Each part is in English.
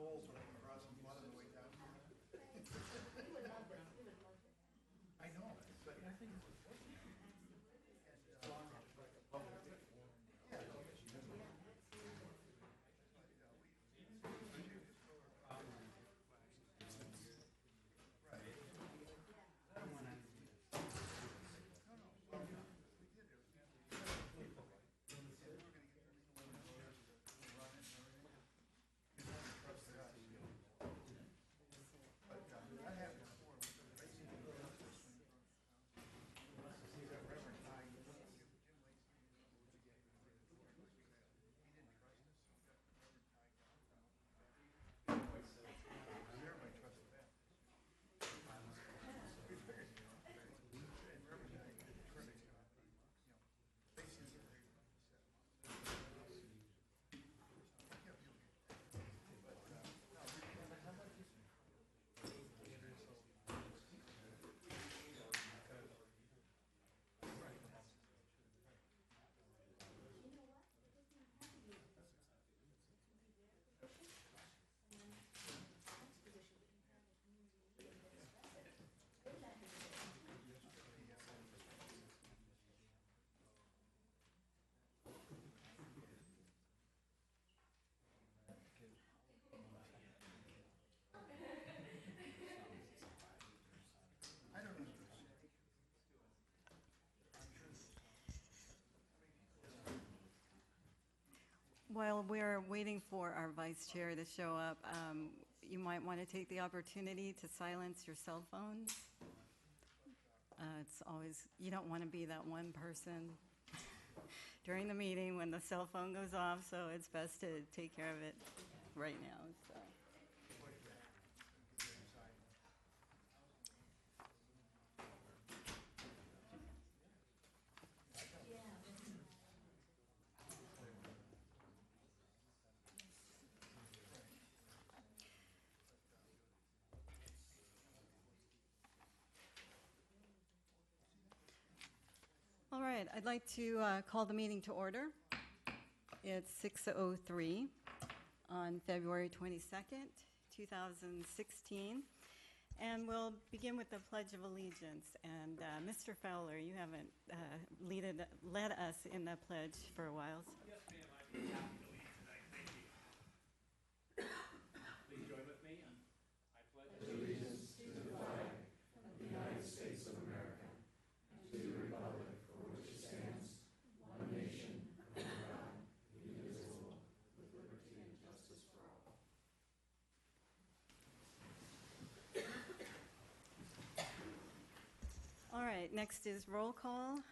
goal so I can draw some blood on the way down here. I know, but I think it's important. While we're waiting for our vice chair to show up, you might want to take the opportunity to silence your cell phones. It's always, you don't want to be that one person during the meeting when the cell phone goes off, so it's best to take care of it right now. So. All right, I'd like to call the meeting to order. It's 6:03 on February 22nd, 2016. And we'll begin with the Pledge of Allegiance. And Mr. Fowler, you haven't led us in the pledge for a while. Yes, ma'am, I'd be happy to lead tonight. Thank you. Please join with me, and I pledge allegiance to the flag of the United States of America, to the republic for which it stands, one nation, under God, indivisible, with liberty and justice for all. All right, next is roll call.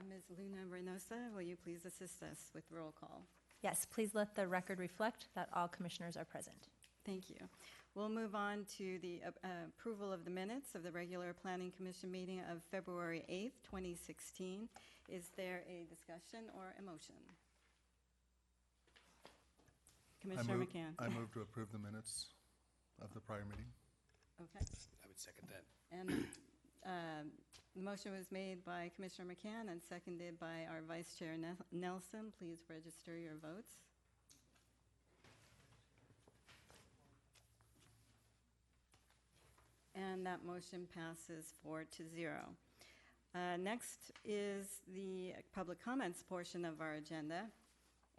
Ms. Luna Reynosa, will you please assist us with roll call? Yes, please let the record reflect that all commissioners are present. Thank you. We'll move on to the approval of the minutes of the regular Planning Commission meeting of February 8th, 2016. Is there a discussion or a motion? Commissioner McCann. I move to approve the minutes of the prior meeting. Okay. I would second that. And the motion was made by Commissioner McCann and seconded by our Vice Chair Nelson. Please register your votes. And that motion passes 4-0. Next is the public comments portion of our agenda.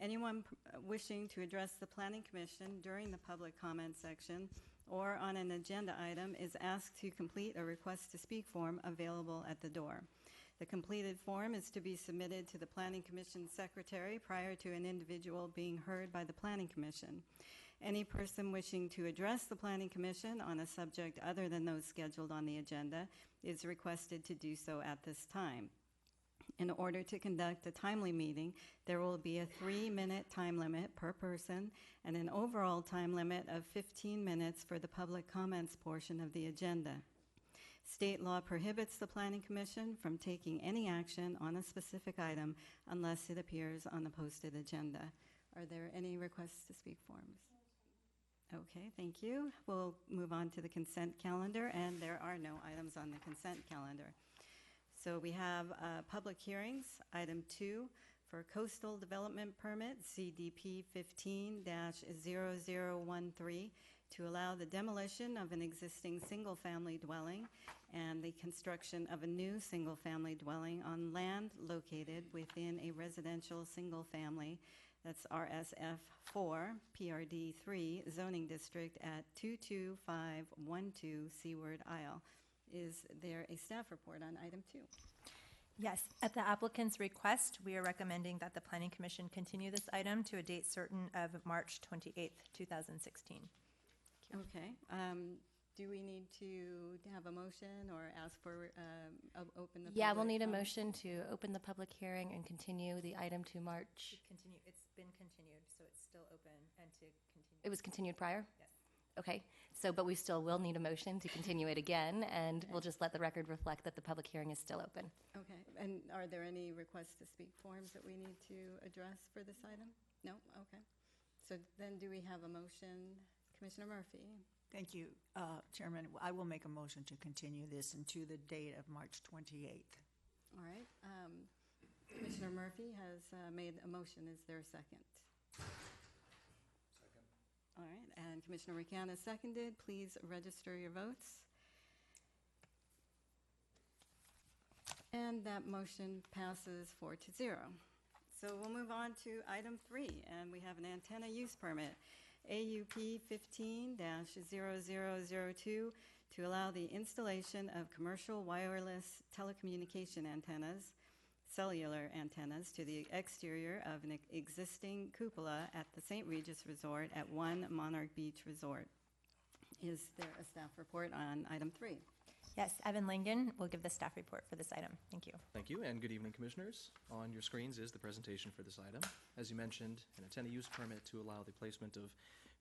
Anyone wishing to address the Planning Commission during the public comment section or on an agenda item is asked to complete a request to speak form available at the door. The completed form is to be submitted to the Planning Commission Secretary prior to an individual being heard by the Planning Commission. Any person wishing to address the Planning Commission on a subject other than those scheduled on the agenda is requested to do so at this time. In order to conduct a timely meeting, there will be a 3-minute time limit per person and an overall time limit of 15 minutes for the public comments portion of the agenda. State law prohibits the Planning Commission from taking any action on a specific item unless it appears on the posted agenda. Are there any requests to speak forms? Okay, thank you. We'll move on to the consent calendar, and there are no items on the consent calendar. So we have public hearings, item 2, for Coastal Development Permit, CDP 15-0013, to allow the demolition of an existing single-family dwelling and the construction of a new single-family dwelling on land located within a residential single-family, that's RSF 4, PRD 3 zoning district at 22512 Seaward Isle. Is there a staff report on item 2? Yes, at the applicant's request, we are recommending that the Planning Commission continue this item to a date certain of March 28th, 2016. Okay. Do we need to have a motion or ask for, open the? Yeah, we'll public need a comment? motion to open the public hearing and continue the item to March. Continue, it's been continued, so it's still open and to continue. It was continued prior? Yes. Okay, so, but we still will need a motion to continue it again, and we'll just let the record reflect that the public hearing is still open. Okay. And are there any requests to speak forms that we need to address for this item? No? Okay. So then do we have a motion? Commissioner Murphy? Thank you, Chairman. I will make a motion to continue this into the date of March 28th. All right. Commissioner Murphy has made a motion. Is there a second? Second. All right. And Commissioner McCann has seconded. Please register your votes. And that motion passes 4-0. So we'll move on to item 3, and we have an antenna use permit, AUP 15-0002, to allow the installation of commercial wireless telecommunication antennas, cellular antennas, to the exterior of an existing cupola at the St. Regis Resort at 1 Monarch Beach Resort. Is there a staff report on item 3? Yes, Evan Langen will give the staff report for this item. Thank you. Thank you, and good evening, Commissioners. On your screens is the presentation for this item. As you mentioned, an antenna use permit to allow the placement of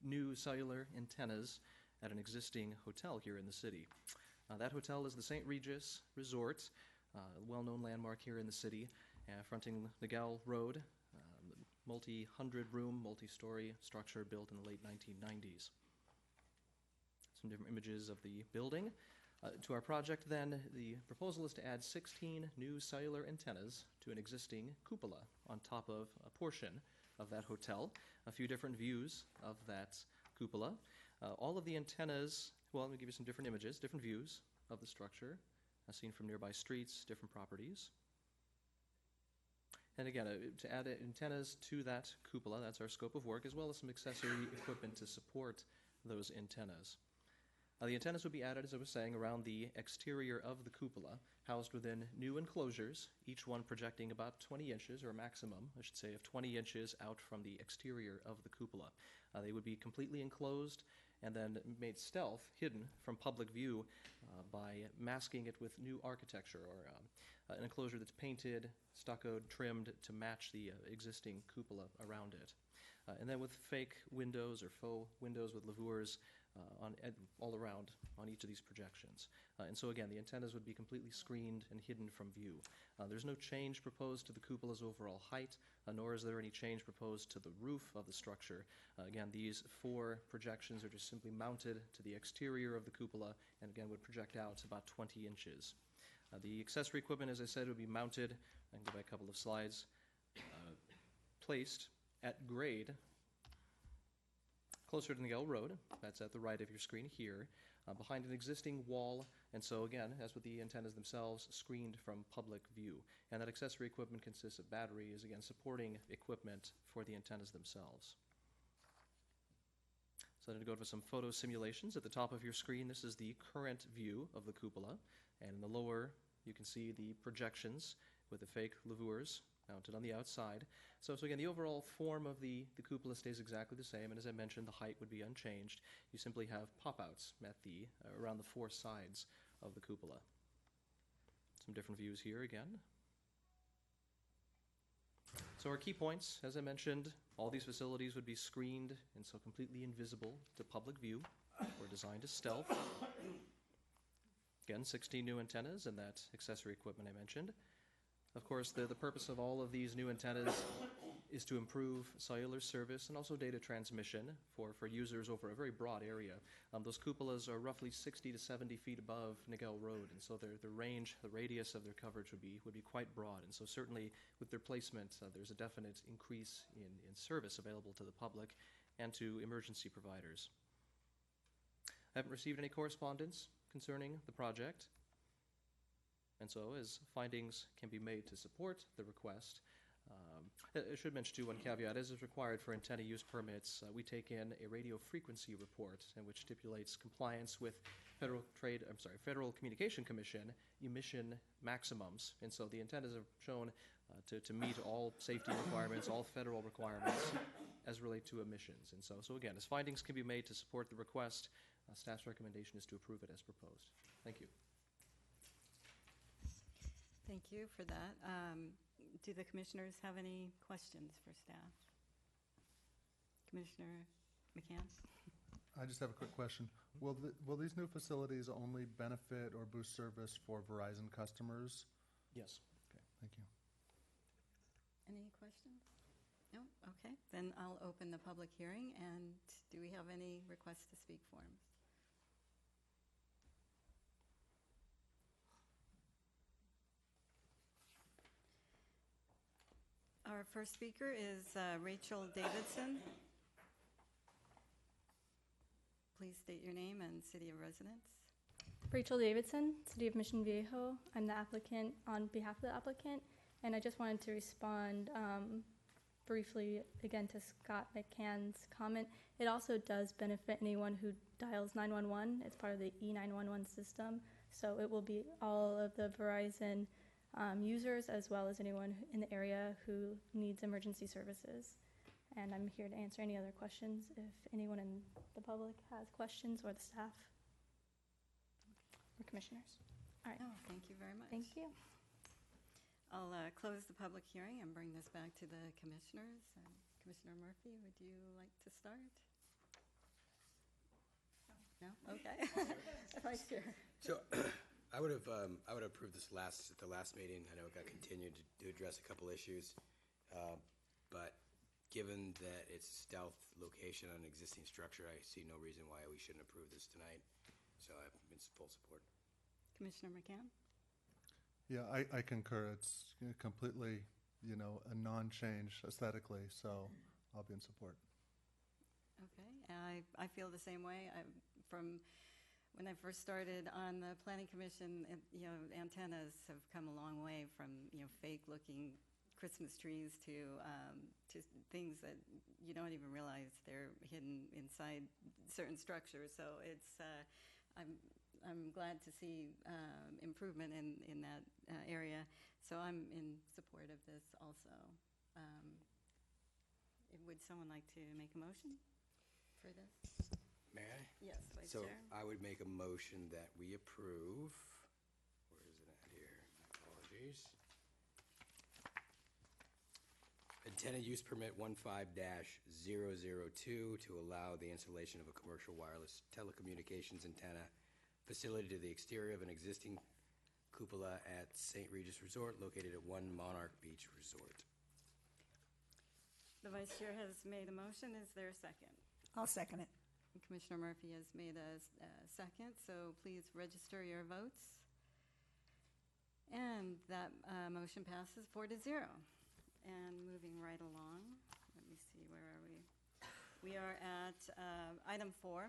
new cellular antennas at an existing hotel here in the city. That hotel is the St. Regis Resort, a well-known landmark here in the city, fronting Niguel Road, multi-hundred-room, multi-story structure built in the late 1990s. Some different images of the building. To our project, then, the proposal is to add 16 new cellular antennas to an existing cupola on top of a portion of that hotel. A few different views of that cupola. All of the antennas, well, let me give you some different images, different views of the structure, seen from nearby streets, different properties. And again, to add antennas to that cupola, that's our scope of work, as well as some accessory equipment to support those antennas. The antennas would be added, as I was saying, around the exterior of the cupola, housed within new enclosures, each one projecting about 20 inches, or a maximum, I should say, of 20 inches out from the exterior of the cupola. They would be completely enclosed and then made stealth, hidden from public view by masking it with new architecture, or an enclosure that's painted, stuccoed, trimmed to match the existing cupola around it. And then with fake windows or faux windows with laveurs all around on each of these projections. And so again, the antennas would be completely screened and hidden from view. There's no change proposed to the cupola's overall height, nor is there any change proposed to the roof of the structure. Again, these 4 projections are just simply mounted to the exterior of the cupola and again would project out about 20 inches. The accessory equipment, as I said, would be mounted, I can go back a couple of slides, placed at grade closer to Niguel Road, that's at the right of your screen here, behind an existing wall, and so again, as with the antennas themselves, screened from public view. And that accessory equipment consists of batteries, again, supporting equipment for the antennas themselves. So I'm going to go over some photo simulations. At the top of your screen, this is the current view of the cupola, and in the lower, you can see the projections with the fake laveurs mounted on the outside. So again, the overall form of the cupola stays exactly the same, and as I mentioned, the height would be unchanged. You simply have pop-outs at the around the 4 sides of the cupola. Some different views here again. So our key points, as I mentioned, all these facilities would be screened and so completely invisible to public view, or designed as stealth. Again, 16 new antennas and that accessory equipment I mentioned. Of course, the purpose of all of these new antennas is to improve cellular service and also data transmission for users over a very broad area. Those cupolas are roughly 60 to 70 feet above Niguel Road, and so the range, the radius of their coverage would be quite broad. And so certainly with their placement, there's a definite increase in service available to the public and to emergency providers. I haven't received any correspondence concerning the project. And so, as findings can be made to support the request, I should mention too, one caveat, as is required for antenna use permits, we take in a radio frequency report in which stipulates compliance with Federal Communication Commission emission maximums. And so the antennas are shown to meet all safety requirements, all federal requirements as relate to emissions. And so again, as findings can be made to support the request, staff's recommendation is to approve it as proposed. Thank you. Thank you for that. Do the commissioners have any questions for staff? Commissioner McCann? I just have a quick question. Will these new facilities only benefit or boost service for Verizon customers? Yes. Okay, thank you. Any questions? No? Okay, then I'll open the public hearing, and do we have any requests to speak forms? Our first speaker is Rachel Davidson. Please state your name and city of residence. Rachel Davidson, City of Mission Viejo. I'm the applicant on behalf of the applicant, and I just wanted to respond briefly again to Scott McCann's comment. It also does benefit anyone who dials 911. It's part of the E911 system, so it will be all of the Verizon users as well as anyone in the area who needs emergency services. And I'm here to answer any other questions if anyone in the public has questions, or the staff or commissioners. All right. Oh, thank you very much. Thank you. I'll close the public hearing and bring this back to the commissioners. Commissioner Murphy, would you like to start? No? Okay. Vice Chair. So I would have approved this at the last meeting. I know it got continued to address a couple issues, but given that it's a stealth location on an existing structure, I see no reason why we shouldn't approve this tonight. So I'm in full support. Commissioner McCann? Yeah, I concur. It's completely, a non-change aesthetically, so I'll be in support. Okay, I feel the same way. From when I first started on the Planning Commission, antennas have come a long way from, fake-looking Christmas trees to things that you don't even realize they're hidden inside certain structures. So it's, I'm glad to see improvement in that area. So I'm in support of this also. Would someone like to make a motion for this? May I? Yes, Vice So Chair. I would make a motion that we approve. Where is it at here? My apologies. Antenna use permit 15-002 to allow the installation of a commercial wireless telecommunications antenna facility to the exterior of an existing cupola at St. Regis Resort located at 1 Monarch Beach Resort. The Vice Chair has made a motion. Is there a second? I'll second it. Commissioner Murphy has made a second, so please register your votes. And that motion passes 4-0. And moving right along, let me see, where are we? We are at item 4.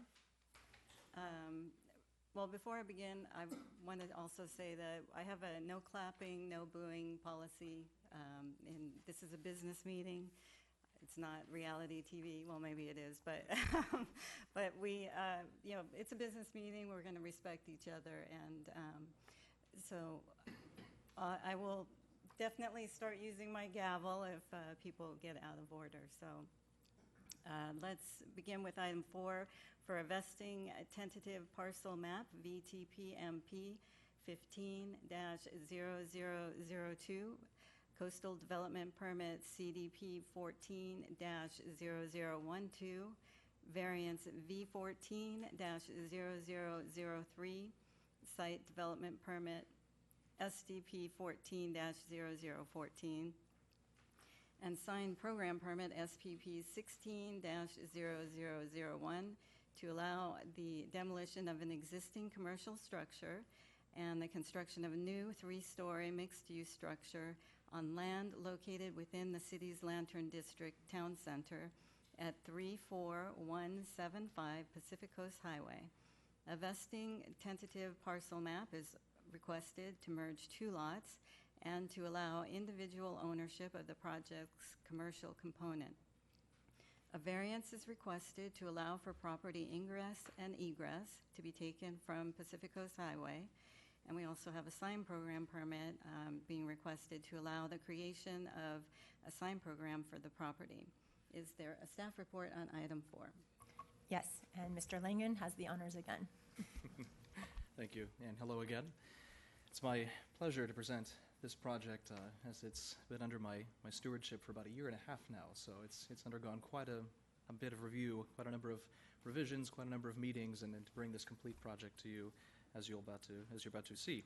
Well, before I begin, I want to also say that I have a no clapping, no booing policy, and this is a business meeting. It's not reality TV. Well, maybe it is, but but we, it's a business meeting. We're going to respect each other, and so I will definitely start using my gavel if people get out of order. So let's begin with item 4 for a vesting tentative parcel map, VTPMP 15-0002. Coastal Development Permit CDP 14-0012, variance V14-0003, Site Development Permit SDP 14-0014, and Signed Program Permit SPP 16-0001 to allow the demolition of an existing commercial structure and the construction of a new 3-story mixed-use structure on land located within the city's Lantern District Town Center at 34175 Pacific Coast Highway. A vesting tentative parcel map is requested to merge 2 lots and to allow individual ownership of the project's commercial component. A variance is requested to allow for property ingress and egress to be taken from Pacific Coast Highway. And we also have a sign program permit being requested to allow the creation of a sign program for the property. Is there a staff report on item 4? Yes, and Mr. Langen has the honors again. Thank you, and hello again. It's my pleasure to present this project as it's been under my stewardship for about 1.5 years now, so it's undergone quite a bit of review, quite a number of revisions, quite a number of meetings, and then to bring this complete project to you as you're about to see.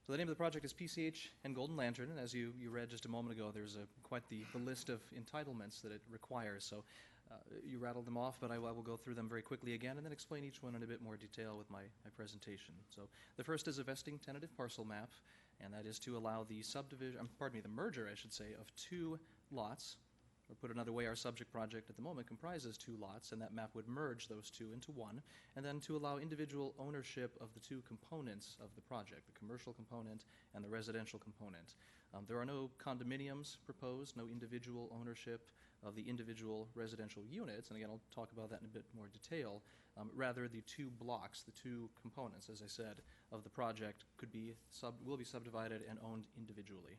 So the name of the project is PCH and Golden Lantern, and as you read just a moment ago, there's quite the list of entitlements that it requires. So you rattled them off, but I will go through them very quickly again and then explain each one in a bit more detail with my presentation. So the first is a vesting tentative parcel map, and that is to allow the the merger, I should say, of 2 lots. Or put another way, our subject project at the moment comprises 2 lots, and that map would merge those 2 into 1, and then to allow individual ownership of the 2 components of the project, the commercial component and the residential component. There are no condominiums proposed, no individual ownership of the individual residential units, and again, I'll talk about that in a bit more detail. Rather, the 2 blocks, the 2 components, as I said, of the project will be subdivided and owned individually.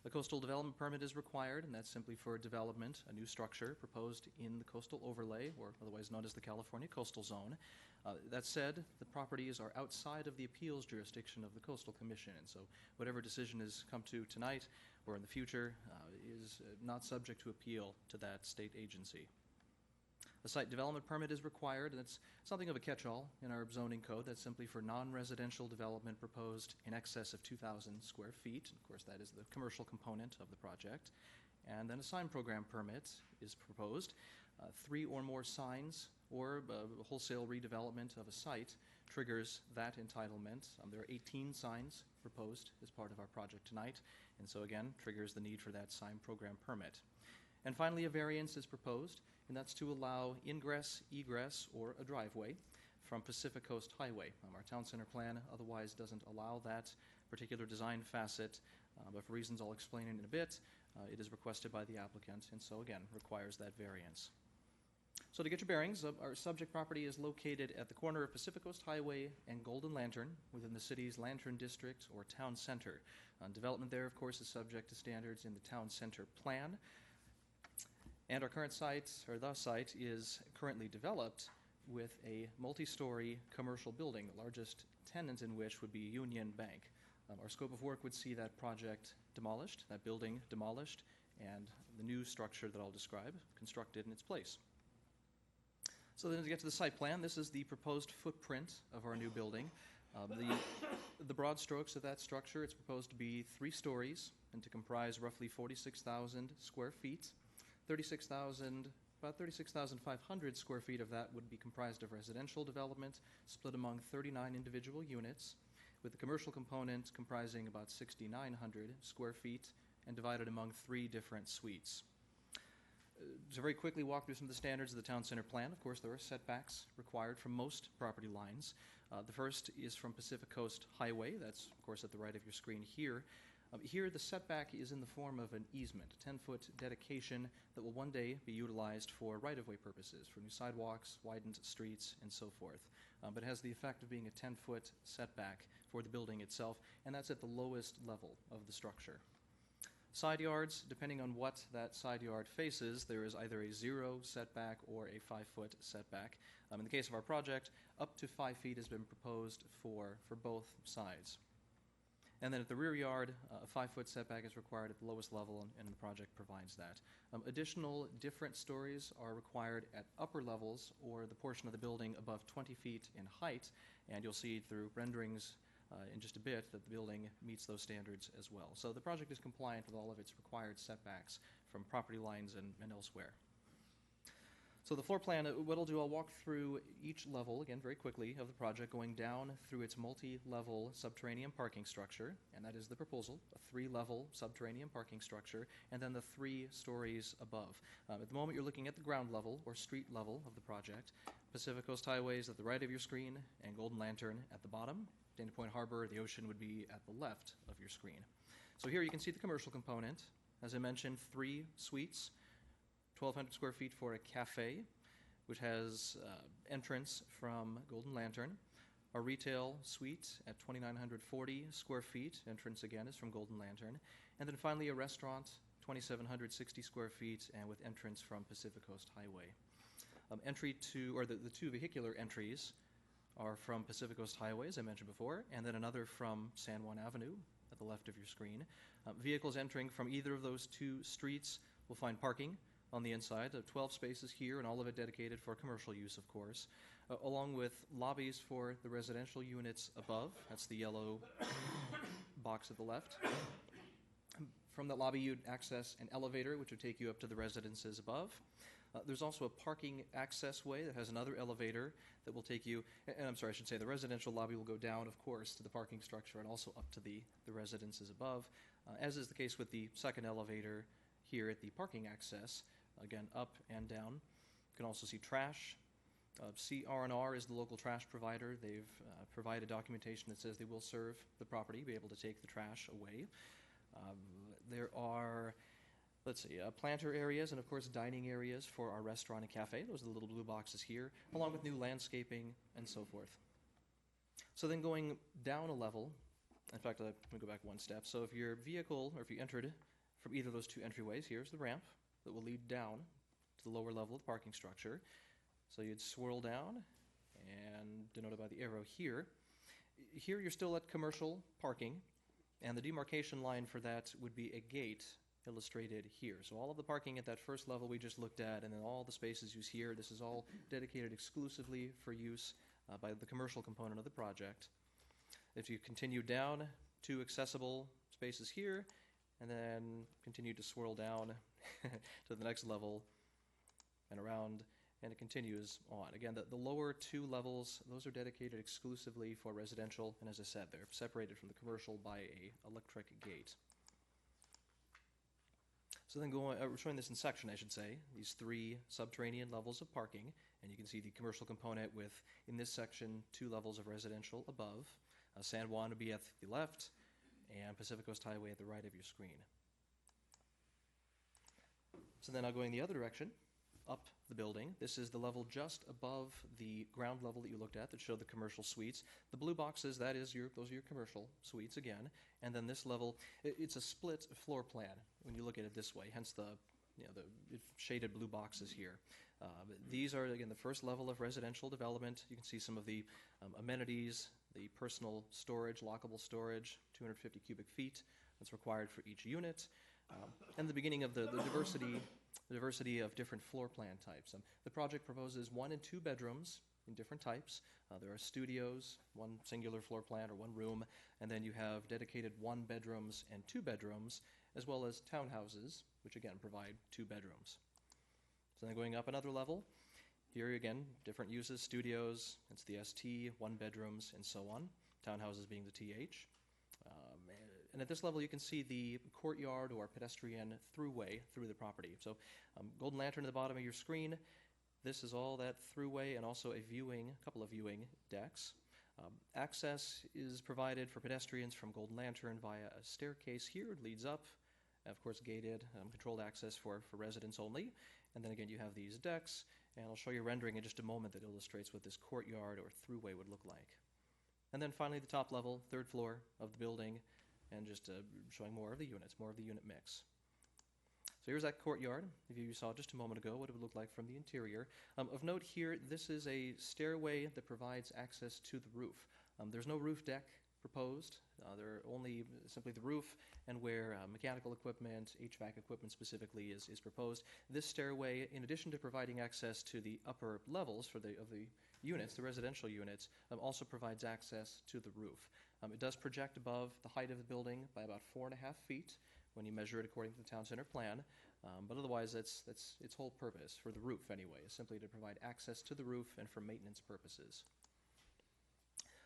The coastal development permit is required, and that's simply for development, a new structure proposed in the coastal overlay, or otherwise known as the California Coastal Zone. That said, the properties are outside of the appeals jurisdiction of the Coastal Commission, and so whatever decision is come to tonight or in the future is not subject to appeal to that state agency. A site development permit is required, and it's something of a catch-all in our zoning code. That's simply for non-residential development proposed in excess of 2,000 square feet. Of course, that is the commercial component of the project. And then a sign program permit is proposed. 3 or more signs or wholesale redevelopment of a site triggers that entitlement. There are 18 signs proposed as part of our project tonight, and so again, triggers the need for that sign program permit. And finally, a variance is proposed, and that's to allow ingress, egress, or a driveway from Pacific Coast Highway. Our town center plan otherwise doesn't allow that particular design facet, but for reasons I'll explain in a bit, it is requested by the applicant, and so again, requires that variance. So to get your bearings, our subject property is located at the corner of Pacific Coast Highway and Golden Lantern within the city's Lantern District or Town Center. Development there, of course, is subject to standards in the Town Center plan. And our current site, or the site, is currently developed with a multi-story commercial building, the largest tenant in which would be Union Bank. Our scope of work would see that project demolished, that building demolished, and the new structure that I'll describe constructed in its place. So then to get to the site plan, this is the proposed footprint of our new building. The broad strokes of that structure, it's proposed to be 3 stories and to comprise roughly 46,000 square feet. About 36,500 square feet of that would be comprised of residential development, split among 39 individual units, with the commercial component comprising about 6,900 square feet and divided among 3 different suites. To very quickly walk through some of the standards of the Town Center plan, of course, there are setbacks required from most property lines. The first is from Pacific Coast Highway. That's, of course, at the right of your screen here. Here, the setback is in the form of an easement, a 10-foot dedication that will one day be utilized for right-of-way purposes, for new sidewalks, widened streets, and so forth. But it has the effect of being a 10-foot setback for the building itself, and that's at the lowest level of the structure. Side yards, depending on what that side yard faces, there is either a 0 setback or a 5-foot setback. In the case of our project, up to 5 feet has been proposed for both sides. And then at the rear yard, a 5-foot setback is required at the lowest level, and the project provides that. Additional different stories are required at upper levels or the portion of the building above 20 feet in height, and you'll see through renderings in just a bit that the building meets those standards as well. So the project is compliant with all of its required setbacks from property lines and elsewhere. So the floor plan, what I'll do, I'll walk through each level, again, very quickly, of the project, going down through its multi-level subterranean parking structure, and that is the proposal, a 3-level subterranean parking structure, and then the 3 stories above. At the moment, you're looking at the ground level, or street level, of the project. Pacific Coast Highway is at the right of your screen, and Golden Lantern at the bottom. Dana Point Harbor, the ocean, would be at the left of your screen. So here you can see the commercial component. As I mentioned, 3 suites, 1,200 square feet for a cafe, which has entrance from Golden Lantern. A retail suite at 2,940 square feet. Entrance, again, is from Golden Lantern. And then finally a restaurant, 2,760 square feet, and with entrance from Pacific Coast Highway. The 2 vehicular entries are from Pacific Coast Highway, as I mentioned before, and then another from San Juan Avenue at the left of your screen. Vehicles entering from either of those 2 streets will find parking on the inside, 12 spaces here, and all of it dedicated for commercial use, of course, along with lobbies for the residential units above. That's the yellow box at the left. From that lobby, you'd access an elevator, which would take you up to the residences above. There's also a parking access way that has another elevator that will take you, and I'm sorry, I should say the residential lobby will go down, of course, to the parking structure and also up to the residences above, as is the case with the second elevator here at the parking access. Again, up and down. You can also see trash. CR&R is the local trash provider. They've provided documentation that says they will serve the property, be able to take the trash away. There are, planter areas and, of course, dining areas for our restaurant and cafe. Those are the little blue boxes here, along with new landscaping and so forth. So then going down a level, in fact, let me go back one step. So if your vehicle, or if you entered from either of those 2 entryways, here's the ramp that will lead down to the lower level of the parking structure. So you'd swirl down, and denoted by the arrow here. Here you're still at commercial parking, and the demarcation line for that would be a gate illustrated here. So all of the parking at that first level we just looked at, and then all the spaces used here, this is all dedicated exclusively for use by the commercial component of the project. If you continue down, 2 accessible spaces here, and then continue to swirl down to the next level and around, and it continues on. Again, the lower 2 levels, those are dedicated exclusively for residential, and as I said, they're separated from the commercial by a electric gate. So then we're showing this in section, I should say, these 3 subterranean levels of parking, and you can see the commercial component with, in this section, 2 levels of residential above. San Juan would be at the left, and Pacific Coast Highway at the right of your screen. So then I'll go in the other direction, up the building. This is the level just above the ground level that you looked at that showed the commercial suites. The blue boxes, those are your commercial suites again. And then this level, it's a split floor plan when you look at it this way, hence the shaded blue boxes here. These are, again, the first level of residential development. You can see some of the amenities, the personal storage, lockable storage, 250 cubic feet that's required for each unit. And the beginning of the diversity of different floor plan types. The project proposes 1 and 2 bedrooms in different types. There are studios, 1 singular floor plan or 1 room, and then you have dedicated 1 bedrooms and 2 bedrooms, as well as townhouses, which again provide 2 bedrooms. So then going up another level, here again, different uses, studios, it's the ST, 1 bedrooms, and so on. Townhouses being the TH. And at this level, you can see the courtyard or pedestrian throughway through the property. So Golden Lantern at the bottom of your screen. This is all that throughway and also a couple of viewing decks. Access is provided for pedestrians from Golden Lantern via a staircase here. It leads up, of course, gated, controlled access for residents only. And then again, you have these decks, and I'll show you a rendering in just a moment that illustrates what this courtyard or throughway would look like. And then finally, the top level, 3rd floor of the building, and just showing more of the units, more of the unit mix. So here's that courtyard. If you saw just a moment ago what it would look like from the interior. Of note here, this is a stairway that provides access to the roof. There's no roof deck proposed. There are only simply the roof and where mechanical equipment, HVAC equipment specifically is proposed. This stairway, in addition to providing access to the upper levels of the units, the residential units, also provides access to the roof. It does project above the height of the building by about 4.5 feet when you measure it according to the town center plan. But otherwise, that's its whole purpose, for the roof anyway, is simply to provide access to the roof and for maintenance purposes.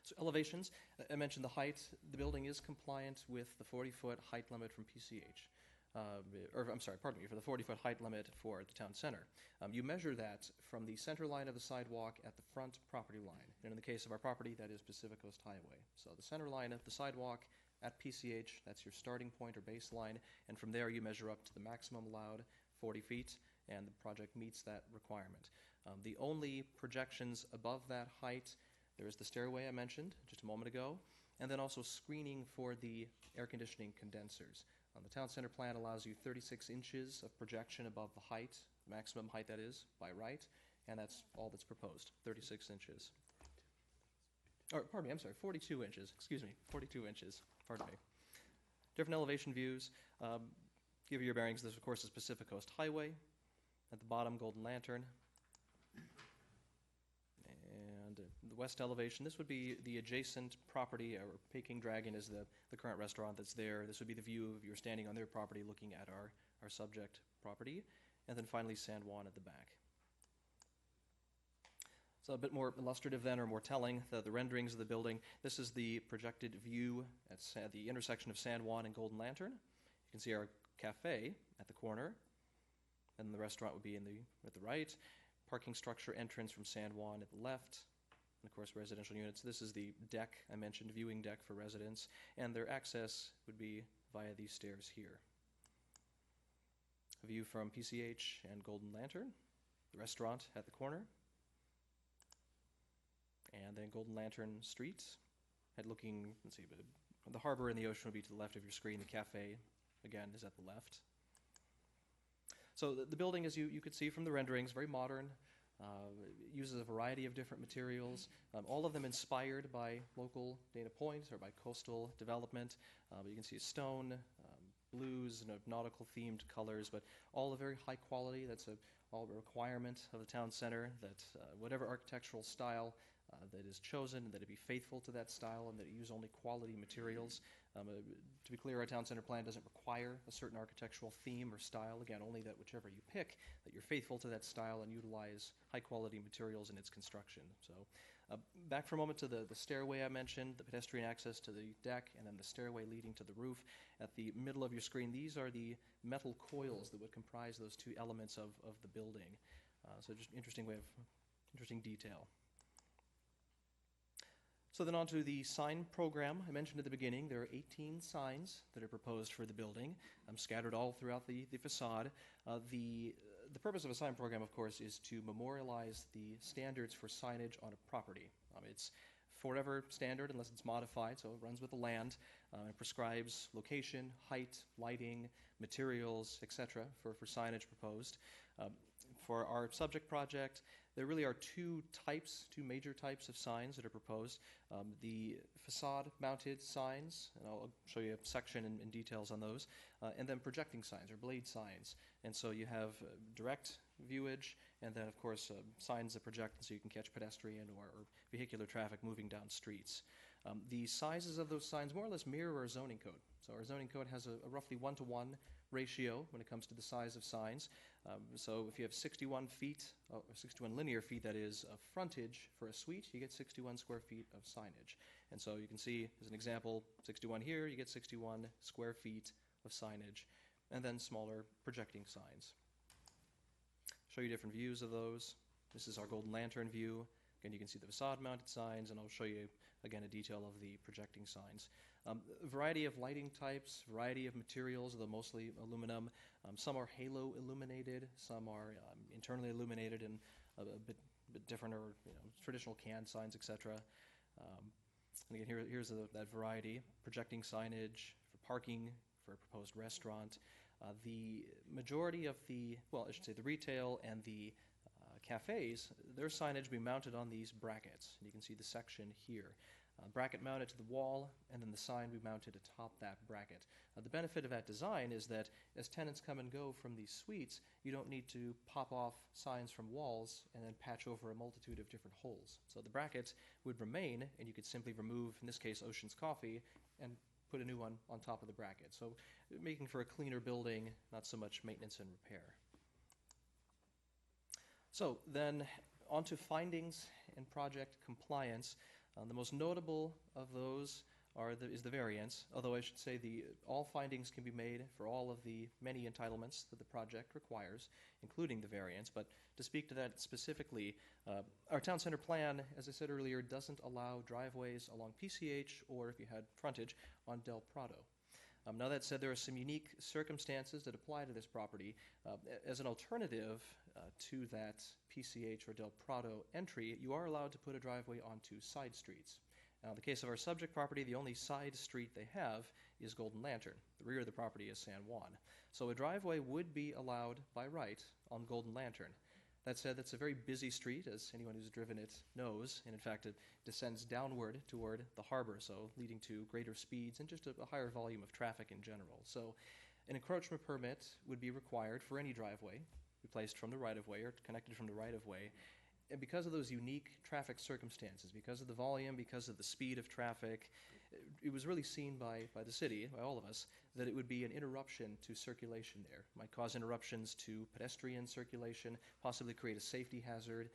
So elevations, I mentioned the height. The building is compliant with the 40-foot height limit from PCH. For the 40-foot height limit for the town center. You measure that from the center line of the sidewalk at the front property line. And in the case of our property, that is Pacific Coast Highway. So the center line of the sidewalk at PCH, that's your starting point or baseline, and from there you measure up to the maximum allowed 40 feet, and the project meets that requirement. The only projections above that height, there is the stairway I mentioned just a moment ago, and then also screening for the air conditioning condensers. The town center plan allows you 36 inches of projection above the height, maximum height that is, by right, and that's all that's proposed, 36 inches. 42 inches, 42 inches, pardon me. Different elevation views. Give you your bearings, this of course is Pacific Coast Highway. At the bottom, Golden Lantern. And the west elevation, this would be the adjacent property, or Peking Dragon is the current restaurant that's there. This would be the view if you're standing on their property looking at our subject property. And then finally San Juan at the back. So a bit more illustrative then, or more telling, the renderings of the building. This is the projected view at the intersection of San Juan and Golden Lantern. You can see our cafe at the corner, and the restaurant would be at the right. Parking structure entrance from San Juan at the left, and of course residential units. This is the deck I mentioned, viewing deck for residents, and their access would be via these stairs here. A view from PCH and Golden Lantern, the restaurant at the corner, and then Golden Lantern Street, looking, let's see, the harbor and the ocean would be to the left of your screen. The cafe, again, is at the left. So the building, as you could see from the renderings, very modern, uses a variety of different materials, all of them inspired by local Dana Point or by coastal development. You can see a stone, blues, and nautical themed colors, but all of very high quality. That's all a requirement of the town center, that whatever architectural style that is chosen, that it be faithful to that style, and that it use only quality materials. To be clear, our town center plan doesn't require a certain architectural theme or style. Again, only that whichever you pick, that you're faithful to that style and utilize high quality materials in its construction. So back for a moment to the stairway I mentioned, the pedestrian access to the deck, and then the stairway leading to the roof. At the middle of your screen, these are the metal coils that would comprise those two elements of the building. So just interesting detail. So then on to the sign program. I mentioned at the beginning there are 18 signs that are proposed for the building, scattered all throughout the facade. The purpose of a sign program, of course, is to memorialize the standards for signage on a property. It's forever standard unless it's modified, so it runs with the land. It prescribes location, height, lighting, materials, etc. for signage proposed. For our subject project, there really are two major types of signs that are proposed. The facade-mounted signs, and I'll show you a section and details on those, and then projecting signs or blade signs. And so you have direct viewage, and then, of course, signs that project so you can catch pedestrian or vehicular traffic moving down streets. The sizes of those signs more or less mirror our zoning code. So our zoning code has a roughly 1-to-1 ratio when it comes to the size of signs. So if you have 61 linear feet, that is, of frontage for a suite, you get 61 square feet of signage. And so you can see, as an example, 61 here, you get 61 square feet of signage, and then smaller projecting signs. Show you different views of those. This is our Golden Lantern view. Again, you can see the facade-mounted signs, and I'll show you, again, a detail of the projecting signs. A variety of lighting types, variety of materials, though mostly aluminum. Some are halo illuminated, some are internally illuminated and a bit different, or traditional can signs, etc. And again, here's that variety. Projecting signage for parking, for a proposed restaurant. The majority of the retail and the cafes, their signage will be mounted on these brackets. And you can see the section here. Bracket mounted to the wall, and then the sign will be mounted atop that bracket. The benefit of that design is that as tenants come and go from these suites, you don't need to pop off signs from walls and then patch over a multitude of different holes. So the bracket would remain, and you could simply remove, in this case, Ocean's Coffee, and put a new one on top of the bracket. So making for a cleaner building, not so much maintenance and repair. So then on to findings and project compliance. The most notable of those is the variance, although I should say all findings can be made for all of the many entitlements that the project requires, including the variance. But to speak to that specifically, our town center plan, as I said earlier, doesn't allow driveways along PCH or, if you had frontage, on Del Prado. Now that said, there are some unique circumstances that apply to this property. As an alternative to that PCH or Del Prado entry, you are allowed to put a driveway onto side streets. Now, in the case of our subject property, the only side street they have is Golden Lantern. The rear of the property is San Juan. So a driveway would be allowed by right on Golden Lantern. That said, that's a very busy street, as anyone who's driven it knows, and in fact it descends downward toward the harbor, so leading to greater speeds and just a higher volume of traffic in general. So an encroachment permit would be required for any driveway, be placed from the right-of-way or connected from the right-of-way. And because of those unique traffic circumstances, because of the volume, because of the speed of traffic, it was really seen by the city, by all of us, that it would be an interruption to circulation there. It might cause interruptions to pedestrian circulation, possibly create a safety hazard,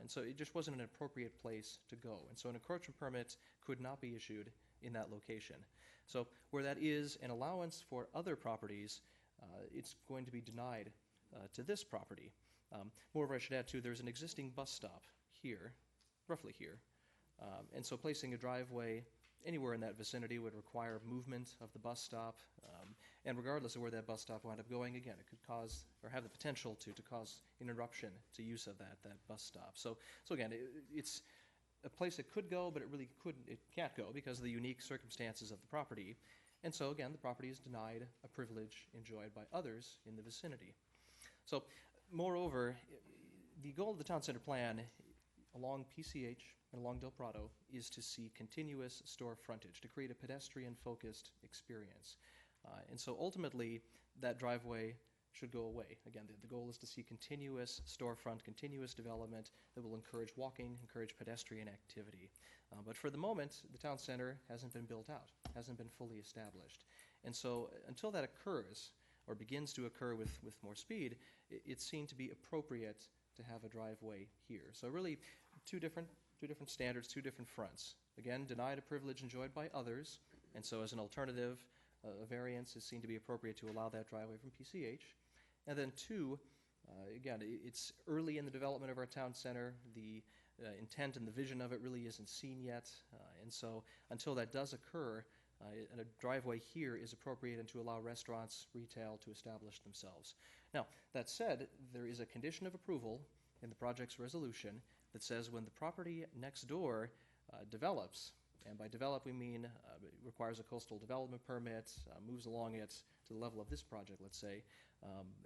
and so it just wasn't an appropriate place to go. And so an encroachment permit could not be issued in that location. So where that is an allowance for other properties, it's going to be denied to this property. Moreover, I should add too, there's an existing bus stop here, roughly here, and so placing a driveway anywhere in that vicinity would require movement of the bus stop, and regardless of where that bus stop wound up going, again, it could cause or have the potential to cause interruption to use of that bus stop. So again, it's a place it could go, but it can't go because of the unique circumstances of the property, and so again, the property is denied a privilege enjoyed by others in the vicinity. So, moreover, the goal of the town center plan along PCH and along Del Prado is to see continuous store frontage, to create a pedestrian-focused experience. And so ultimately, that driveway should go away. Again, the goal is to see continuous storefront, continuous development that will encourage walking, encourage pedestrian activity. But for the moment, the town center hasn't been built out, hasn't been fully established. And so until that occurs, or begins to occur with more speed, it's seen to be appropriate to have a driveway here. So really, two different standards, two different fronts. Again, denied a privilege enjoyed by others, and so as an alternative, a variance is seen to be appropriate to allow that driveway from PCH. And then two, again, it's early in the development of our town center. The intent and the vision of it really isn't seen yet, and so until that does occur, and a driveway here is appropriate and to allow restaurants, retail to establish themselves. Now, that said, there is a condition of approval in the project's resolution that says when the property next door develops, and by develop we mean it requires a coastal development permit, moves along it to the level of this project, let's say,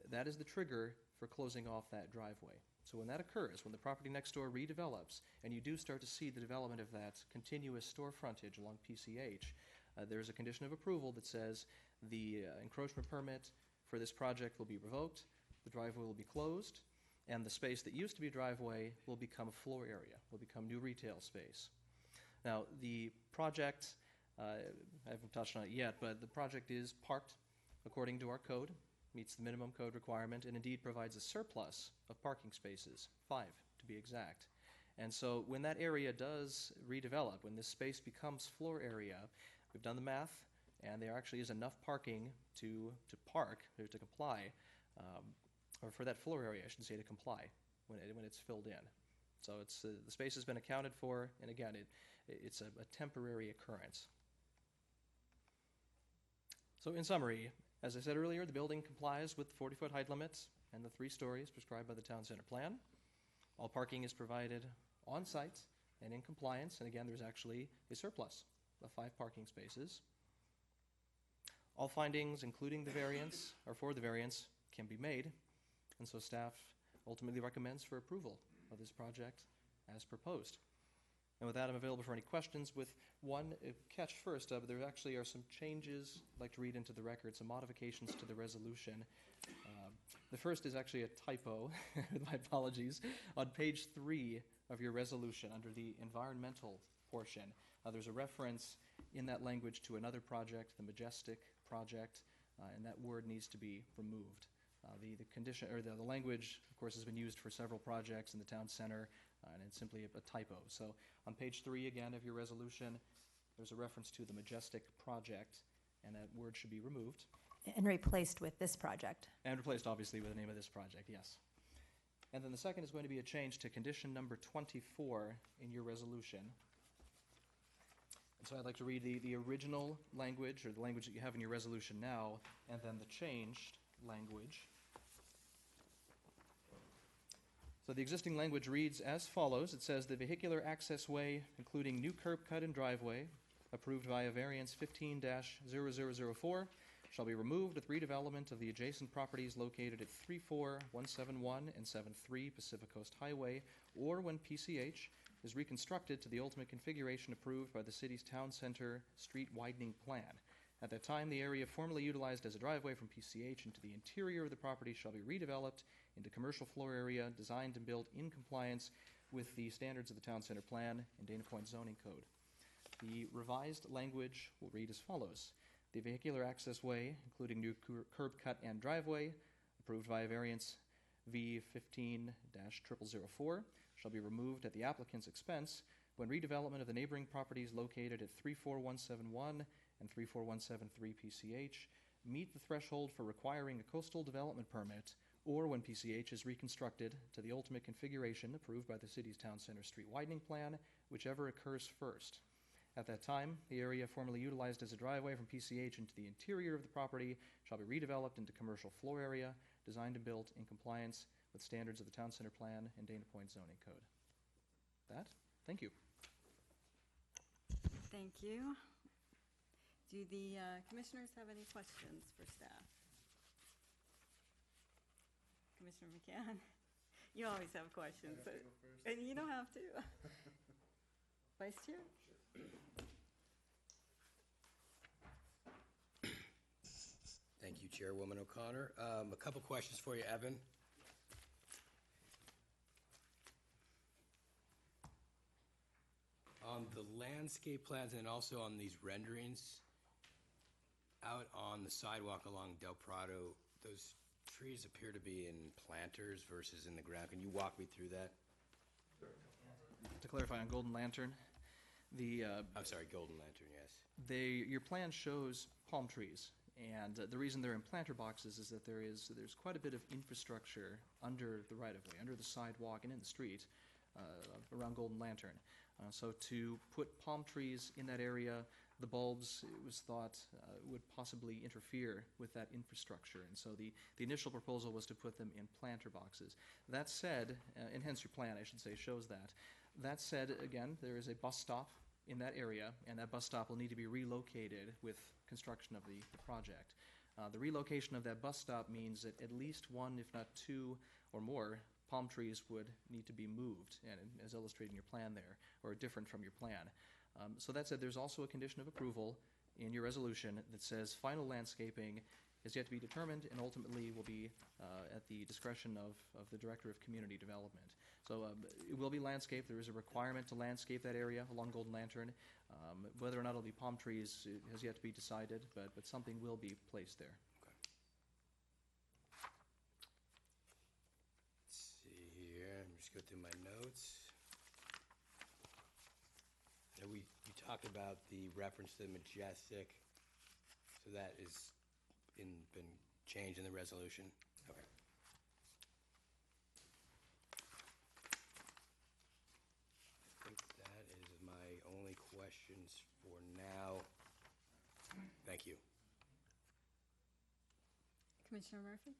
that is the trigger for closing off that driveway. So when that occurs, when the property next door redevelops, and you do start to see the development of that continuous store frontage along PCH, there's a condition of approval that says the encroachment permit for this project will be revoked, the driveway will be closed, and the space that used to be a driveway will become a floor area, will become new retail space. Now, the project, I haven't touched on it yet, but the project is parked according to our code, meets the minimum code requirement, and indeed provides a surplus of parking spaces, 5 to be exact. And so when that area does redevelop, when this space becomes floor area, we've done the math, and there actually is enough parking to park, or to comply, or for that floor area, I should say, to comply when it's filled in. So it's the space has been accounted for, and again, it's a temporary occurrence. So in summary, as I said earlier, the building complies with the 40-foot height limits and the 3 stories prescribed by the town center plan. All parking is provided on site and in compliance, and again, there's actually a surplus of 5 parking spaces. All findings, including the variance, or for the variance, can be made, and so staff ultimately recommends for approval of this project as proposed. And with that, I'm available for any questions, with one catch first. There actually are some changes I'd like to read into the record, some modifications to the resolution. The first is actually a typo, my apologies. On page 3 of your resolution, under the environmental portion. There's a reference in that language to another project, the Majestic project, and that word needs to be removed. The condition, or the language, of course, has been used for several projects in the town center, and it's simply a typo. So on page 3, again, of your resolution, there's a reference to the Majestic project, and that word should be removed. And replaced with this project. And replaced, obviously, with the name of this project, yes. And then the second is going to be a change to condition number 24 in your resolution. And so I'd like to read the original language, or the language that you have in your resolution now, and then the changed language. So the existing language reads as follows. It says, "The vehicular access way, including new curb cut and driveway, approved via variance 15-0004, shall be removed with redevelopment of the adjacent properties located at 34171 and 73 Pacific Coast Highway, or when PCH is reconstructed to the ultimate configuration approved by the city's town center street widening plan. At that time, the area formerly utilized as a driveway from PCH into the interior of the property shall be redeveloped into commercial floor area designed and built in compliance with the standards of the town center plan and Dana Point zoning code." The revised language will read as follows. "The vehicular access way, including new curb cut and driveway, approved via variance V15-0004, shall be removed at the applicant's expense when redevelopment of the neighboring properties located at 34171 and 34173 PCH meet the threshold for requiring a coastal development permit, or when PCH is reconstructed to the ultimate configuration approved by the city's town center street widening plan, whichever occurs first. At that time, the area formerly utilized as a driveway from PCH into the interior of the property shall be redeveloped into commercial floor area, designed and built in compliance with standards of the town center plan and Dana Point zoning code." Thank you. Thank you. Do the commissioners have any questions for staff? Commissioner McCann, you always have questions. And you don't have to. Vice Chair? Thank you, Chairwoman O'Connor. A couple questions for you, Evan. On the landscape plans and also on these renderings, out on the sidewalk along Del Prado, those trees appear to be in planters versus in the ground. Can you walk me through that? To clarify on Golden Lantern, I'm sorry, Golden Lantern, yes. your plan shows palm trees, and the reason they're in planter boxes is that there's quite a bit of infrastructure under the right-of-way, under the sidewalk and in the street around Golden Lantern. So to put palm trees in that area, the bulbs, it was thought, would possibly interfere with that infrastructure. And so the initial proposal was to put them in planter boxes. That said, and hence your plan, I should say, shows that. That said, again, there is a bus stop in that area, and that bus stop will need to be relocated with construction of the project. The relocation of that bus stop means that at least one, if not two or more, palm trees would need to be moved, and as illustrated in your plan there, or different from your plan. So that said, there's also a condition of approval in your resolution that says final landscaping is yet to be determined and ultimately will be at the discretion of the Director of Community Development. So it will be landscaped. There is a requirement to landscape that area along Golden Lantern. Whether or not it'll be palm trees has yet to be decided, but something will be placed there. Let's see here. I'm just going through my notes. Now you talked about the reference to the Majestic, so that is been changed in the resolution? Okay. I think that is my only questions for now. Thank you. Commissioner Murphy?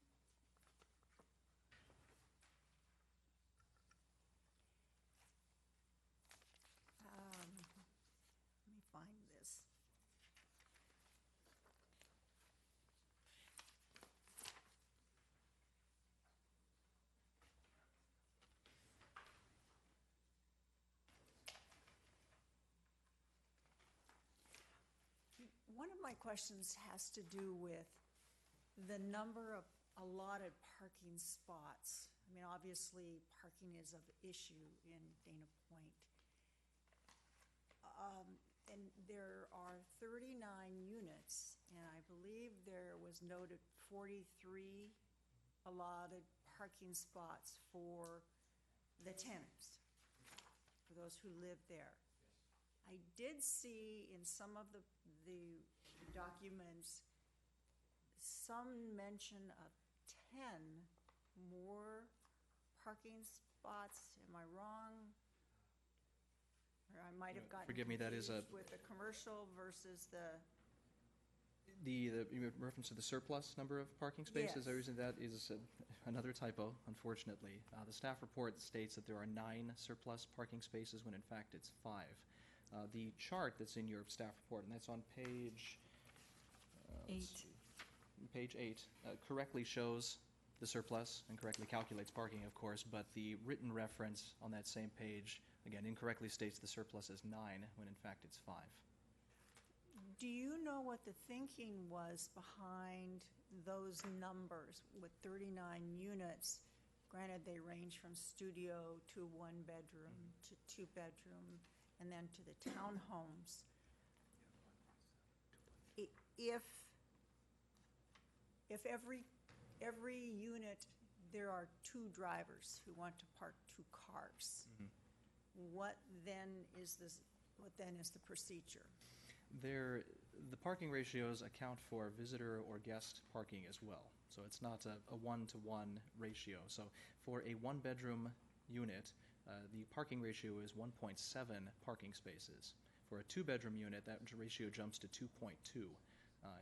Let me find this. One of my questions has to do with the number of allotted parking spots. I mean, obviously, parking is of issue in Dana Point. And there are 39 units, and I believe there was noted 43 allotted parking spots for the tenants, for those who live there. I did see in some of the documents some mention of 10 more parking spots. Am I wrong? Or I might have gotten Forgive me, that is a- confused with the commercial versus the, You reference to the surplus number of parking spaces, Yes. that is another typo, unfortunately. The staff report states that there are 9 surplus parking spaces when in fact it's 5. The chart that's in your staff report, and that's on page... let's 8. see, Page 8 correctly shows the surplus and correctly calculates parking, of course, but the written reference on that same page, again, incorrectly states the surplus is 9 when in fact it's 5. do you know what the thinking was behind those numbers with 39 units? Granted, they range from studio to 1-bedroom to 2-bedroom and then to the townhomes. If every unit, there are 2 drivers who want to park 2 cars, what then is the procedure? The parking ratios account for visitor or guest parking as well. So it's not a one-to-one ratio. So for a 1-bedroom unit, the parking ratio is 1.7 parking spaces. For a 2-bedroom unit, that ratio jumps to 2.2.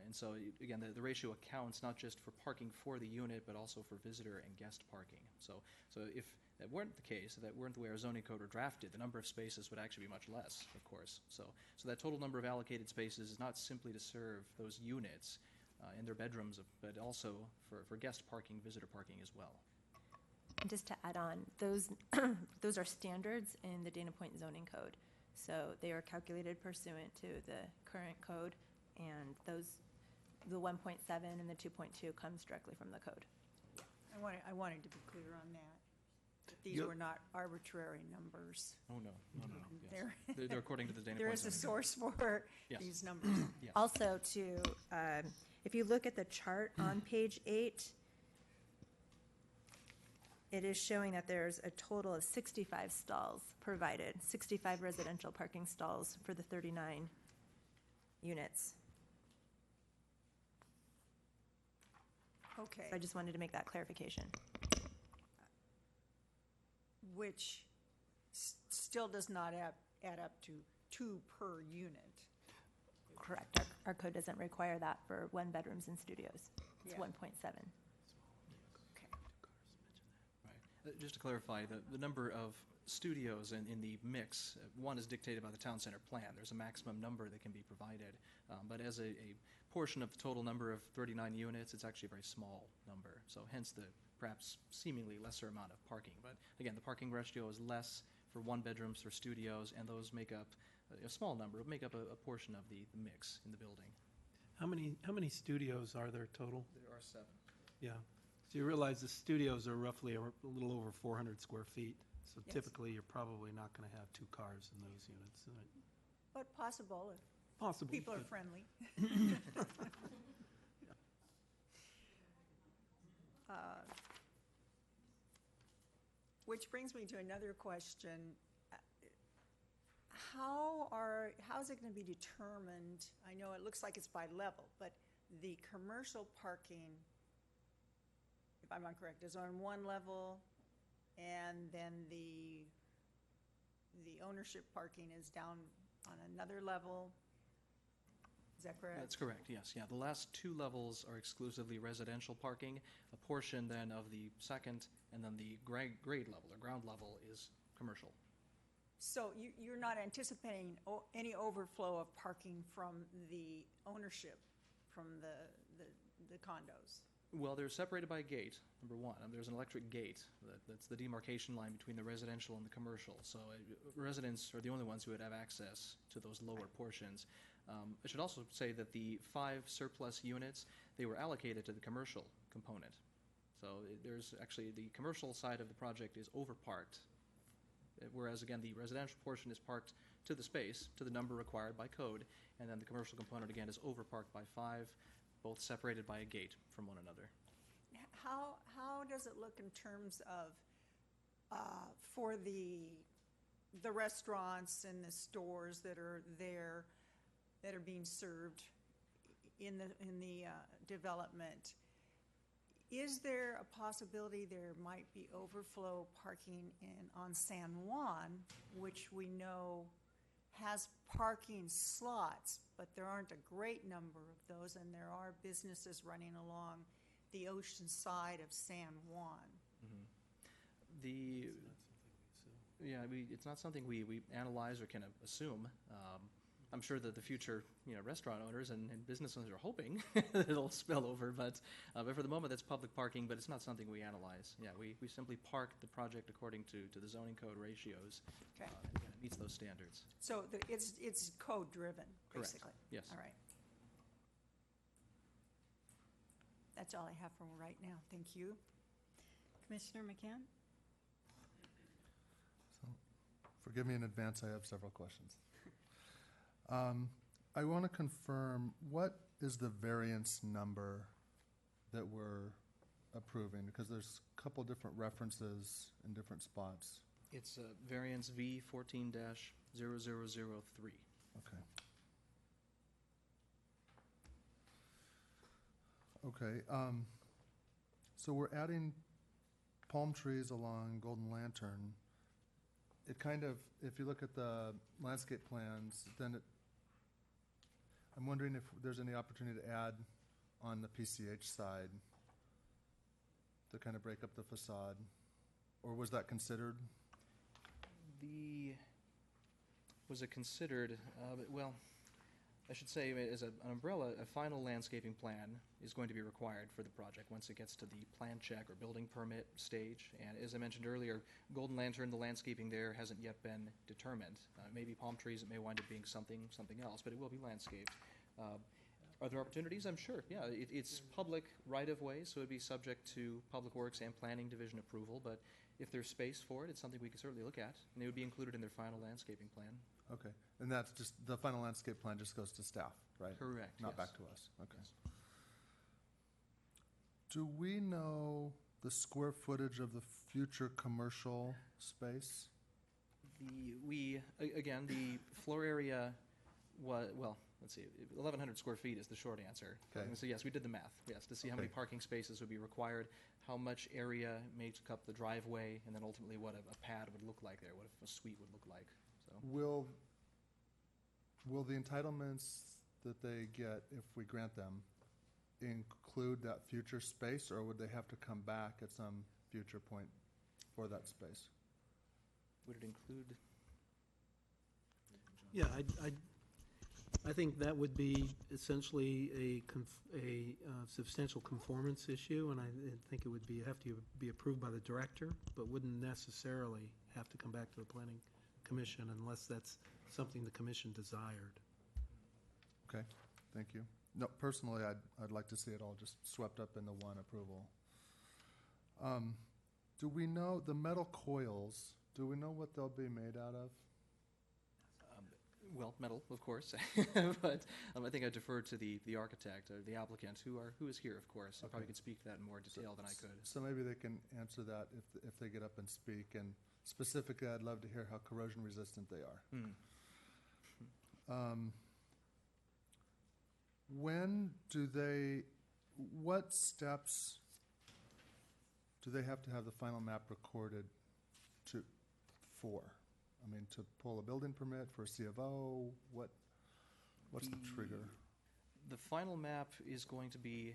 And so, again, the ratio accounts not just for parking for the unit, but also for visitor and guest parking. So if that weren't the case, if that weren't the way our zoning code were drafted, the number of spaces would actually be much less, of course. So that total number of allocated spaces is not simply to serve those units in their bedrooms, but also for guest parking, visitor parking as well. And just to add on, those are standards in the Dana Point zoning code. So they are calculated pursuant to the current code, and the 1.7 and the 2.2 comes directly from the code. I wanted to be clear on that. These were not arbitrary numbers. Oh, no. They're- They're according to the Dana There Point is a zoning source for Yes. these numbers. Yes. Also, if you look at the chart on page 8, it is showing that there's a total of 65 stalls provided, 65 residential parking stalls for the 39 units. Okay, So I just wanted to make that clarification. which still does not add up to 2 per unit. Correct. Our code doesn't require that for 1-bedrooms and studios. It's Yeah. 1.7. Okay. Right. Just to clarify, the number of studios in the mix, one is dictated by the town center plan. There's a maximum number that can be provided. But as a portion of the total number of 39 units, it's actually a very small number. So hence the perhaps seemingly lesser amount of parking. But again, the parking ratio is less for 1-bedrooms or studios, and those make up a small number, make up a portion of the mix in the building. How many studios are there total? There are 7. Yeah. So you realize the studios are roughly a little over 400 square feet. So Yes. typically, you're probably not going to have 2 cars in those units. But possible if Possible. people are but- friendly. Which brings me to another question. How's it going to be determined? I know it looks like it's by level, but the commercial parking, if I'm not correct, is on one level, and then the ownership parking is down on another level. Is that correct? That's correct, yes. Yeah, the last 2 levels are exclusively residential parking. A portion then of the second and then the grade level or ground level is commercial. So you're not anticipating any overflow of parking from the ownership, from the condos? Well, they're separated by a gate, number one. There's an electric gate. That's the demarcation line between the residential and the commercial. So residents are the only ones who would have access to those lower portions. I should also say that the 5 surplus units, they were allocated to the commercial component. So there's actually the commercial side of the project is overparked whereas again, the residential portion is parked to the space, to the number required by code, and then the commercial component again is overparked by 5, both separated by a gate from one another. How does it look in terms of, for the restaurants and the stores that are there, that are being served in the development? Is there a possibility there might be overflow parking on San Juan, which we know has parking slots, but there aren't a great number of those, and there are businesses running along the ocean side of San Juan? It's not something we analyze or can assume. I'm sure that the future, restaurant owners and business owners are hoping that it'll spill over, but for the moment, that's public parking, but it's not something we analyze. Yeah, we simply park the project according to the zoning code ratios. Okay. And it meets those standards. So it's code-driven, Correct. basically? Yes. All right. That's all I have for right now. Thank you. Commissioner McCann? So, forgive me in advance, I have several questions. I want to confirm, what is the variance number that we're approving? Because there's a couple different references in different spots. It's variance V 14-0003. Okay. Okay, so we're adding palm trees along Golden Lantern. It kind of, if you look at the landscape plans, then I'm wondering if there's any opportunity to add on the PCH side to kind of break up the facade, or was that considered? Was it considered? Well, I should say, as an umbrella, a final landscaping plan is going to be required for the project once it gets to the plan check or building permit stage. And as I mentioned earlier, Golden Lantern, the landscaping there hasn't yet been determined. Maybe palm trees, it may wind up being something else, but it will be landscaped. Are there opportunities? I'm sure, yeah. It's public right-of-way, so it'd be subject to Public Works and Planning Division approval, but if there's space for it, it's something we could certainly look at, and it would be included in their final landscaping plan. Okay, and that's just, the final landscape plan just goes to staff, right? Correct, Not yes. back to us, okay. Do we know the square footage of the future commercial space? Again, the floor area was, well, let's see, 1,100 square feet is the short answer. Okay. So yes, we did the math, yes, to see how many Okay. parking spaces would be required, how much area makes up the driveway, and then ultimately what a pad would look like there, what a suite would look like. So Will the entitlements that they get, if we grant them, include that future space, or would they have to come back at some future point for that space? would it include? Yeah, I think that would be essentially a substantial conformance issue, and I think it would have to be approved by the director, but wouldn't necessarily have to come back to the planning commission unless that's something the commission desired. Okay, thank you. No, personally, I'd like to see it all just swept up into one approval. Do we know the metal coils, do we know what they'll be made out of? Well, metal, of course, but I think I defer to the architect or the applicant, who is here, of course, and probably could speak to that in more detail than I could. So maybe they can answer that if they get up and speak, and specifically, I'd love to hear how corrosion resistant they are. What steps do they have to have the final map recorded for? I mean, to pull a building permit for a C of O, what's the trigger? The final map is going to be,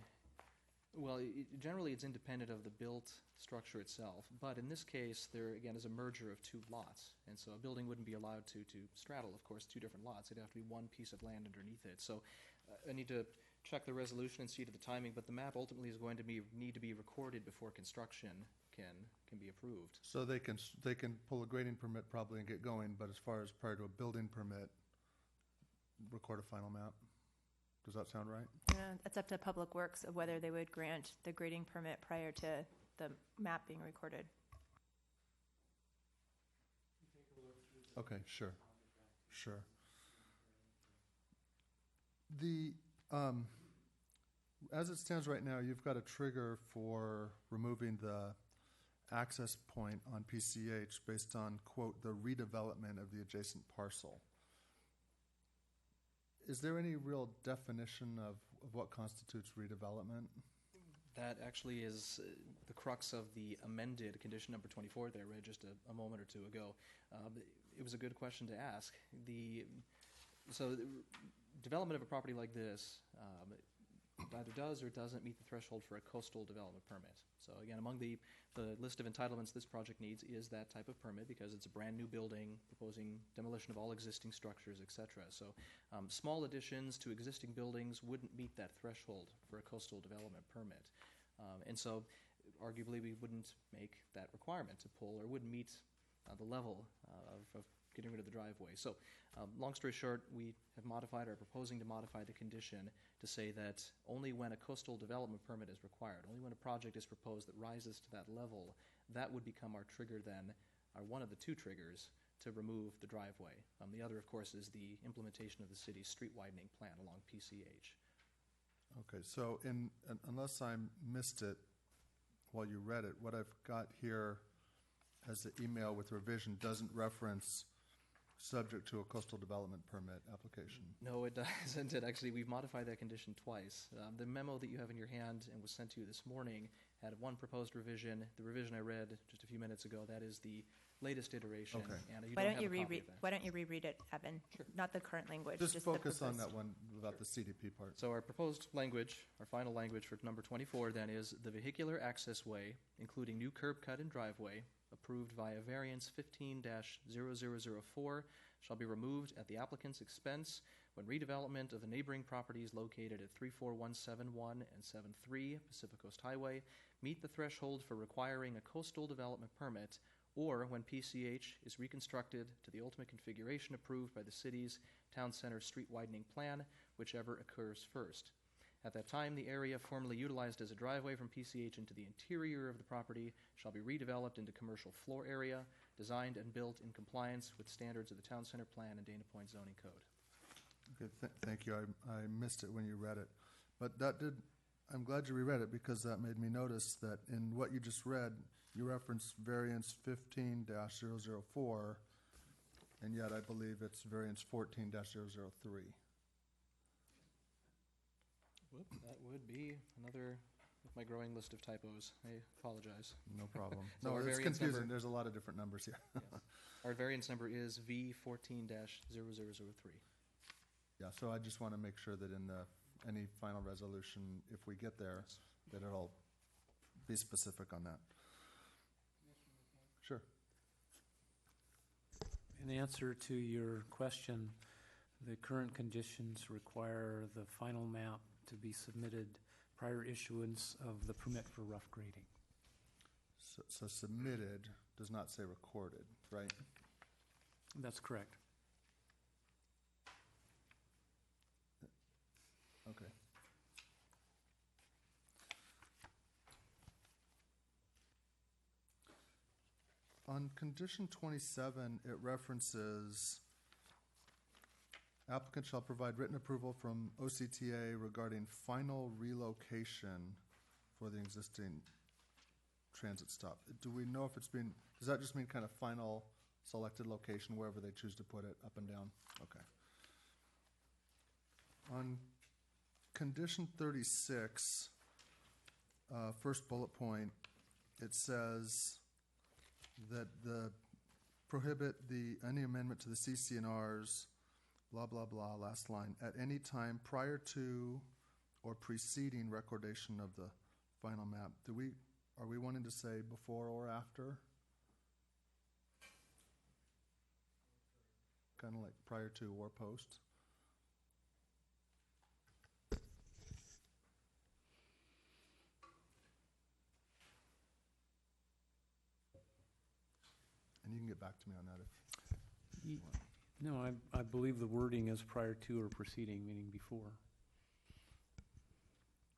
well, generally it's independent of the built structure itself, but in this case, there again is a merger of two lots, and so a building wouldn't be allowed to straddle, of course, two different lots. It'd have to be one piece of land underneath it. So I need to check the resolution and see to the timing, but the map ultimately is going to need to be recorded before construction can be approved. So they can pull a grading permit probably and get going, but as far as prior to a building permit, record a final map? Does that sound right? That's up to Public Works of whether they would grant the grading permit prior to the map being recorded. Okay, sure. The, as it stands right now, you've got a trigger for removing the access point on PCH based on, quote, the redevelopment of the adjacent parcel. Is there any real definition of what constitutes redevelopment? That actually is the crux of the amended condition number 24 that I read just a moment or two ago. It was a good question to ask. So development of a property like this either does or doesn't meet the threshold for a coastal development permit. So again, among the list of entitlements this project needs is that type of permit because it's a brand new building proposing demolition of all existing structures, etc. So small additions to existing buildings wouldn't meet that threshold for a coastal development permit. And so arguably we wouldn't make that requirement to pull or wouldn't meet the level of getting rid of the driveway. So long story short, we have modified or are proposing to modify the condition to say that only when a coastal development permit is required, only when a project is proposed that rises to that level, that would become our trigger then, or one of the two triggers, to remove the driveway. The other, of course, is the implementation of the city's street widening plan along PCH. Okay, so unless I missed it while you read it, what I've got here as the email with revision doesn't reference subject to a coastal development permit application. No, it doesn't. Actually, we've modified that condition twice. The memo that you have in your hand and was sent to you this morning had one proposed revision. The revision I read just a few minutes ago, that is the latest iteration. Okay. And you Why don't don't you have a copy reread? of that. Why don't you reread it, Evan? Sure. Not the current language. Just the focus on proposed. that one about the CDP part. So our proposed language, our final language for number 24 then is the vehicular access way, including new curb cut and driveway, approved via variance 15-0004, shall be removed at the applicant's expense when redevelopment of the neighboring properties located at 34171 and 73 Pacific Coast Highway meet the threshold for requiring a coastal development permit, or when PCH is reconstructed to the ultimate configuration approved by the city's town center street widening plan, whichever occurs first. At that time, the area formerly utilized as a driveway from PCH into the interior of the property shall be redeveloped into commercial floor area, designed and built in compliance with standards of the Town Center Plan and Dana Point Zoning Code. Okay, thank you. I missed it when you read it. But I'm glad you reread it because that made me notice that in what you just read, you referenced variance 15-004, and yet I believe it's variance 14-003. Whoop, that would be another of my growing list of typos. I apologize. No problem. So No, our it's variance confusing. number- There's a lot of different numbers here. Yes. Our variance number is V14-0003. Yeah, so I just want to make sure that in any final resolution, if we get there, that it'll be specific on that. Sure. In answer to your question, the current conditions require the final map to be submitted prior issuance of the permit for rough grading. So submitted does not say recorded, right? That's correct. Okay. On condition 27, it references applicant shall provide written approval from OCTA regarding final relocation for the existing transit stop. Do we know if it's been, does that just mean kind of final selected location wherever they choose to put it, up and down? Okay. On condition 36, first bullet point, it says that prohibit any amendment to the CC&Rs, blah, blah, blah, last line, at any time prior to or preceding recordation of the final map. Are we wanting to say before or after? Kind of like prior to or post? And you can get back to me on that if you want. No, I believe the wording is prior to or preceding, meaning before.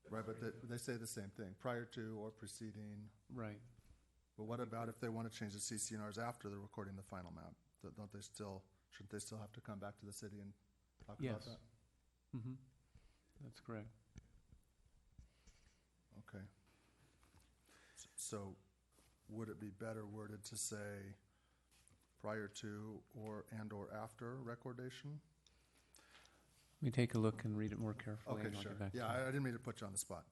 Right, but they say the same thing, prior to or preceding. Right. But what about if they want to change the CC&Rs after they're recording the final map? Don't they still, shouldn't they still have to come back to the city and talk Yes. about that? Mm-hmm. That's correct. Okay. So would it be better worded to say prior to or after recordation? Let me take a look and read it more carefully. Okay, and I'll sure. get back to Yeah, you. I didn't mean to put you on the spot.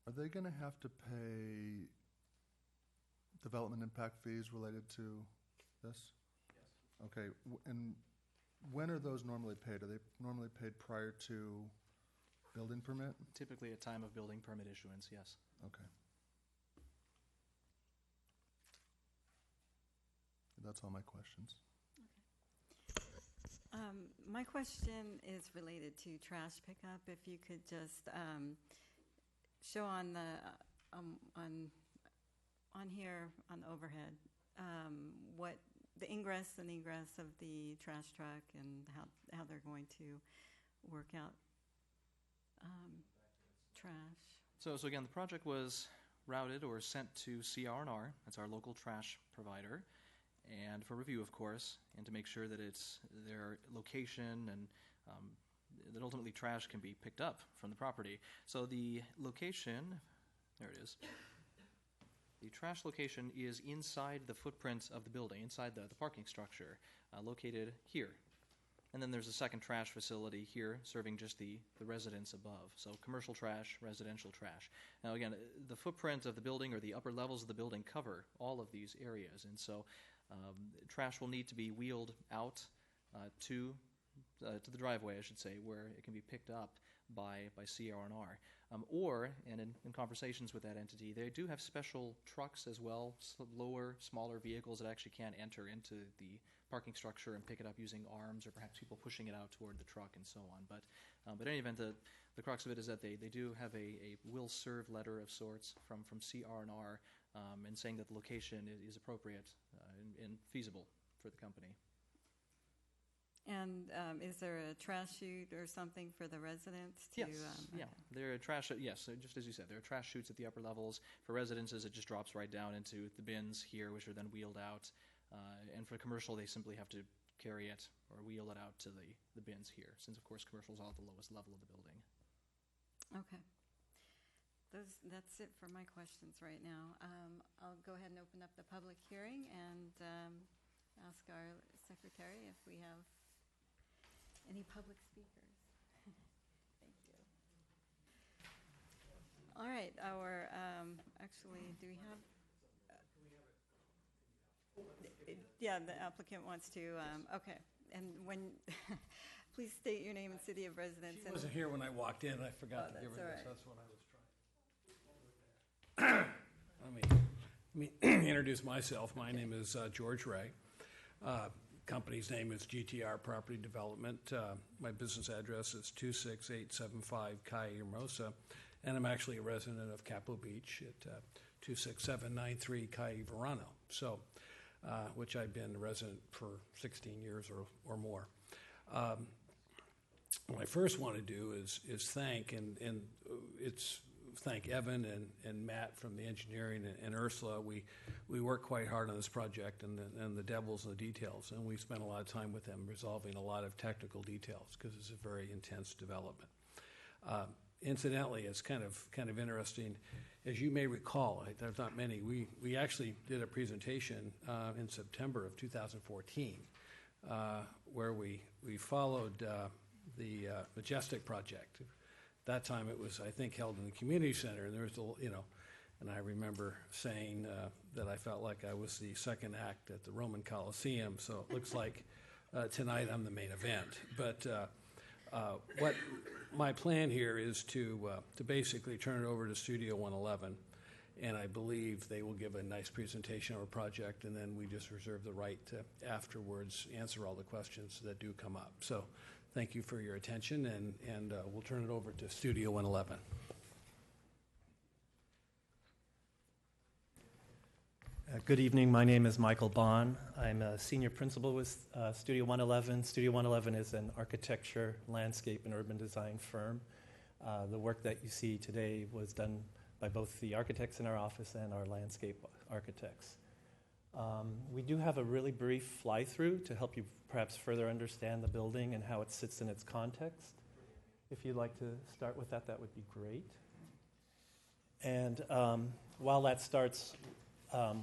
Are they going to have to pay development impact fees related to this? Yes. Okay, and when are those normally paid? Are they normally paid prior to building permit? Typically at time of building permit issuance, yes. Okay. That's all my questions. My question is related to trash pickup. If you could just show on the on here on the overhead what the ingress and egress of the trash truck and how they're going to work out trash. So again, the project was routed or sent to CR&R, that's our local trash provider, and for review, of course, and to make sure that it's their location and that ultimately trash can be picked up from the property. So the location, there it is. The trash location is inside the footprint of the building, inside the parking structure, located here. And then there's a second trash facility here serving just the residents above. So commercial trash, residential trash. Now again, the footprint of the building or the upper levels of the building cover all of these areas. And so trash will need to be wheeled out to the driveway, I should say, where it can be picked up by CR&R. Or, and in conversations with that entity, they do have special trucks as well, lower, smaller vehicles that actually can enter into the parking structure and pick it up using arms or perhaps people pushing it out toward the truck and so on. But in any event, the crux of it is that they do have a will-serve letter of sorts from CR&R and saying that the location is appropriate and feasible for the company. And is there a trash chute or something for the residents to? Yes, yeah. There are trash, yes, just as you said, there are trash chutes at the upper levels. For residences, it just drops right down into the bins here, which are then wheeled out. And for commercial, they simply have to carry it or wheel it out to the bins here, since, of course, commercial is all at the lowest level of the building. Okay. That's it for my questions right now. I'll go ahead and open up the public hearing and ask our secretary if we have any public speakers. Thank you. All right, actually, do we have? Yeah, the applicant wants to, okay. And when, please state your name and city of residence. She wasn't here when I walked in. I forgot to give her that's all this. right. That's what I was trying. Let me introduce myself. My name is George Ray. Company's name is GTR Property Development. My business address is 26875 Calle Hermosa, and I'm actually a resident of Capo Beach at 26793 Calle Verano. So, which I've been a resident for 16 years or more. What I first want to do is thank thank Evan and Matt from the engineering and Ursula. We worked quite hard on this project and the devil's in the details, and we spent a lot of time with them resolving a lot of technical details because it's a very intense development. Incidentally, it's kind of interesting. As you may recall, there's not many. We actually did a presentation in September of 2014 where we followed the Majestic project. That time it was, I think, held in the community center, and there was and I remember saying that I felt like I was the second act at the Roman Colosseum. So it looks like tonight I'm the main event. But what my plan here is to basically turn it over to Studio 111, and I believe they will give a nice presentation of our project, and then we just reserve the right to afterwards answer all the questions that do come up. So thank you for your attention, and we'll turn it over to Studio 111. Good evening. My name is Michael Bond. I'm a senior principal with Studio 111. Studio 111 is an architecture, landscape, and urban design firm. The work that you see today was done by both the architects in our office and our landscape architects. We do have a really brief fly-through to help you perhaps further understand the building and how it sits in its context. If you'd like to start with that, that would be great. And while that starts,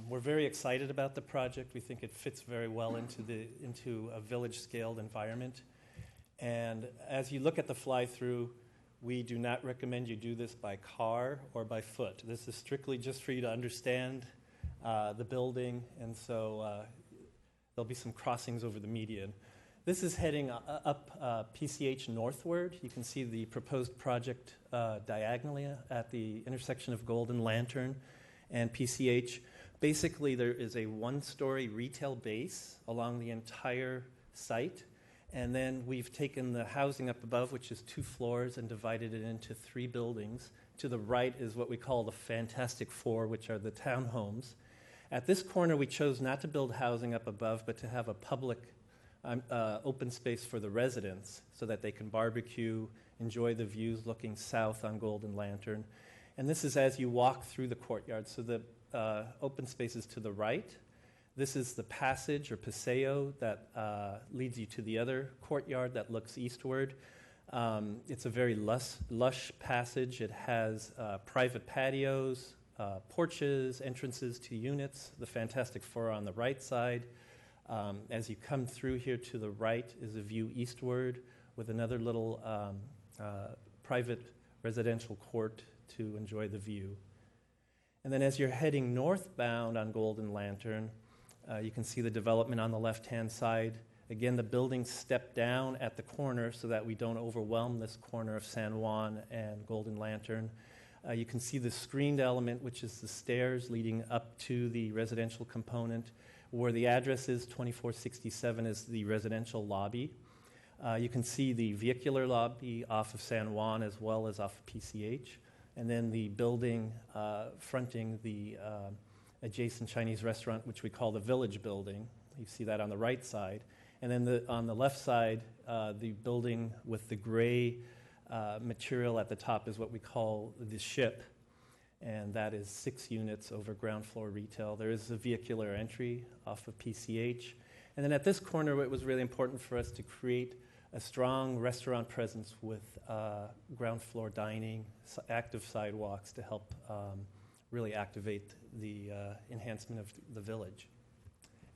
we're very excited about the project. We think it fits very well into a village-scaled environment. And as you look at the fly-through, we do not recommend you do this by car or by foot. This is strictly just for you to understand the building, and so there'll be some crossings over the median. This is heading up PCH northward. You can see the proposed project diagonally at the intersection of Golden Lantern and PCH. Basically, there is a one-story retail base along the entire site, and then we've taken the housing up above, which is 2 floors, and divided it into 3 buildings. To the right is what we call the Fantastic Four, which are the townhomes. At this corner, we chose not to build housing up above, but to have a public open space for the residents so that they can barbecue, enjoy the views looking south on Golden Lantern. And this is as you walk through the courtyard. So the open spaces to the right. This is the passage or paseo that leads you to the other courtyard that looks eastward. It's a very lush passage. It has private patios, porches, entrances to units. The Fantastic Four on the right side. As you come through here to the right is a view eastward with another little private residential court to enjoy the view. And then as you're heading northbound on Golden Lantern, you can see the development on the left-hand side. Again, the buildings step down at the corner so that we don't overwhelm this corner of San Juan and Golden Lantern. You can see the screened element, which is the stairs leading up to the residential component. Where the address is 2467 is the residential lobby. You can see the vehicular lobby off of San Juan as well as off of PCH. And then the building fronting the adjacent Chinese restaurant, which we call the Village Building. You see that on the right side. And then on the left side, the building with the gray material at the top is what we call the Ship. And that is 6 units over ground floor retail. There is a vehicular entry off of PCH. And then at this corner, it was really important for us to create a strong restaurant presence with ground floor dining, active sidewalks to help really activate the enhancement of the village.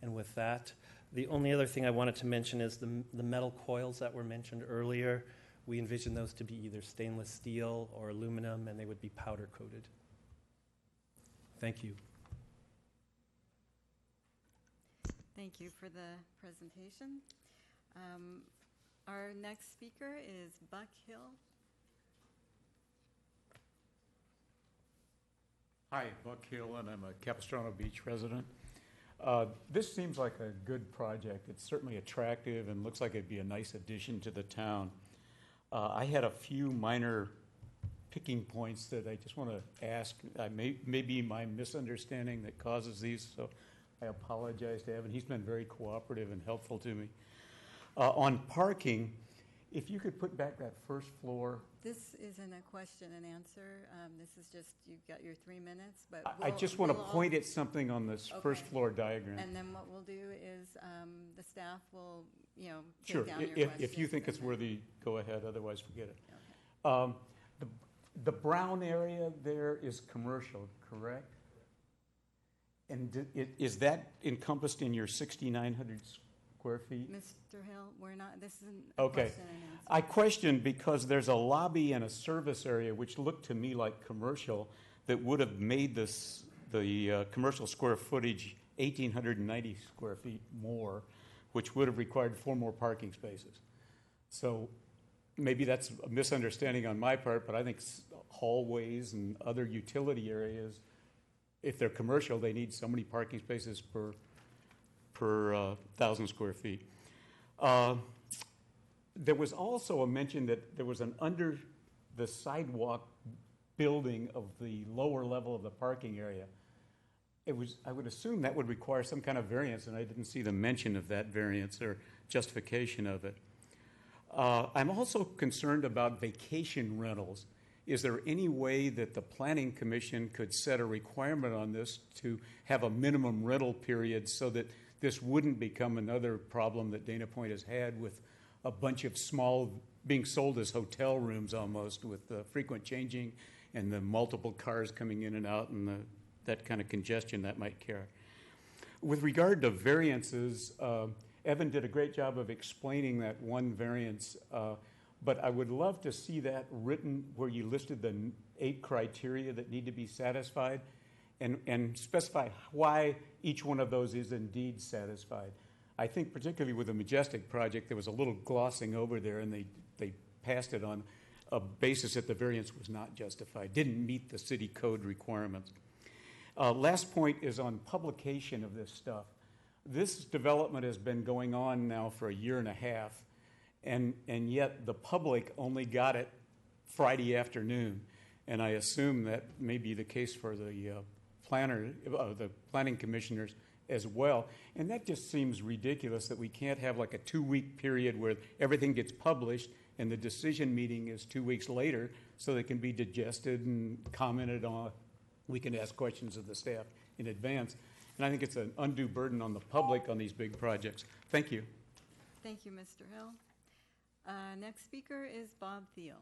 And with that, the only other thing I wanted to mention is the metal coils that were mentioned earlier. We envision those to be either stainless steel or aluminum, and they would be powder coated. Thank you. Thank you for the presentation. Our next speaker is Buck Hill. Hi, Buck Hill, and I'm a Capistrano Beach resident. This seems like a good project. It's certainly attractive and looks like it'd be a nice addition to the town. I had a few minor picking points that I just want to ask. Maybe my misunderstanding that causes these, so I apologize to Evan. He's been very cooperative and helpful to me. On parking, if you could put back that first floor. This isn't a question and answer. This is just, you've got your 3 minutes, but I just want to point at something on this first floor diagram. And then what we'll do is the staff will, take sure. down your questions. If you think it's worthy, go ahead. Otherwise, forget it. Okay. The brown area there is commercial, correct? And is that encompassed in your 6,900 square feet? Mr. Hill, we're not, this isn't a Okay. question and answer. I question because there's a lobby and a service area which looked to me like commercial that would have made the commercial square footage 1,890 square feet more, which would have required 4 more parking spaces. So maybe that's a misunderstanding on my part, but I think hallways and other utility areas, if they're commercial, they need so many parking spaces per 1,000 square feet. There was also a mention that there was an under the sidewalk building of the lower level of the parking area. I would assume that would require some kind of variance, and I didn't see the mention of that variance or justification of it. I'm also concerned about vacation rentals. Is there any way that the Planning Commission could set a requirement on this to have a minimum rental period so that this wouldn't become another problem that Dana Point has had with a bunch of small, being sold as hotel rooms almost, with the frequent changing and the multiple cars coming in and out and that kind of congestion that might carry? With regard to variances, Evan did a great job of explaining that one variance, but I would love to see that written where you listed the 8 criteria that need to be satisfied and specify why each one of those is indeed satisfied. I think particularly with the Majestic project, there was a little glossing over there, and they passed it on a basis that the variance was not justified, didn't meet the city code requirements. Last point is on publication of this stuff. This development has been going on now for a year and a half, and yet the public only got it Friday afternoon. And I assume that may be the case for the the planning commissioners as well. And that just seems ridiculous that we can't have like a 2-week period where everything gets published and the decision meeting is 2 weeks later so they can be digested and commented on. We can ask questions of the staff in advance. And I think it's an undue burden on the public on these big projects. Thank you. Thank you, Mr. Hill. Next speaker is Bob Thiel.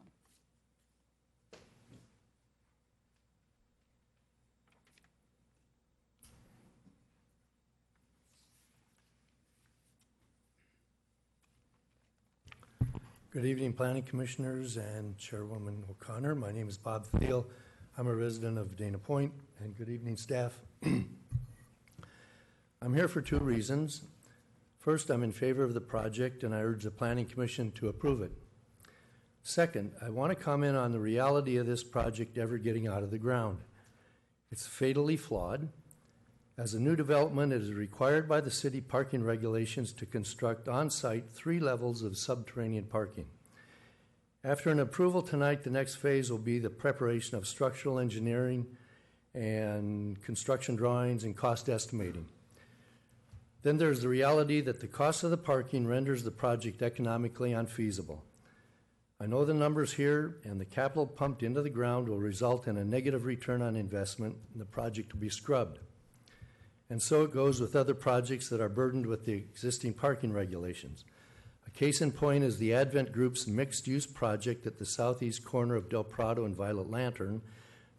Good evening, Planning Commissioners and Chairwoman O'Connor. My name is Bob Thiel. I'm a resident of Dana Point, and good evening, staff. I'm here for 2 reasons. First, I'm in favor of the project, and I urge the Planning Commission to approve it. Second, I want to comment on the reality of this project ever getting out of the ground. It's fatally flawed. As a new development, it is required by the city parking regulations to construct on-site 3 levels of subterranean parking. After an approval tonight, the next phase will be the preparation of structural engineering and construction drawings and cost estimating. Then there's the reality that the cost of the parking renders the project economically unfeasible. I know the numbers here, and the capital pumped into the ground will result in a negative return on investment, and the project will be scrubbed. And so it goes with other projects that are burdened with the existing parking regulations. A case in point is the Advent Group's mixed-use project at the southeast corner of Del Prado and Violet Lantern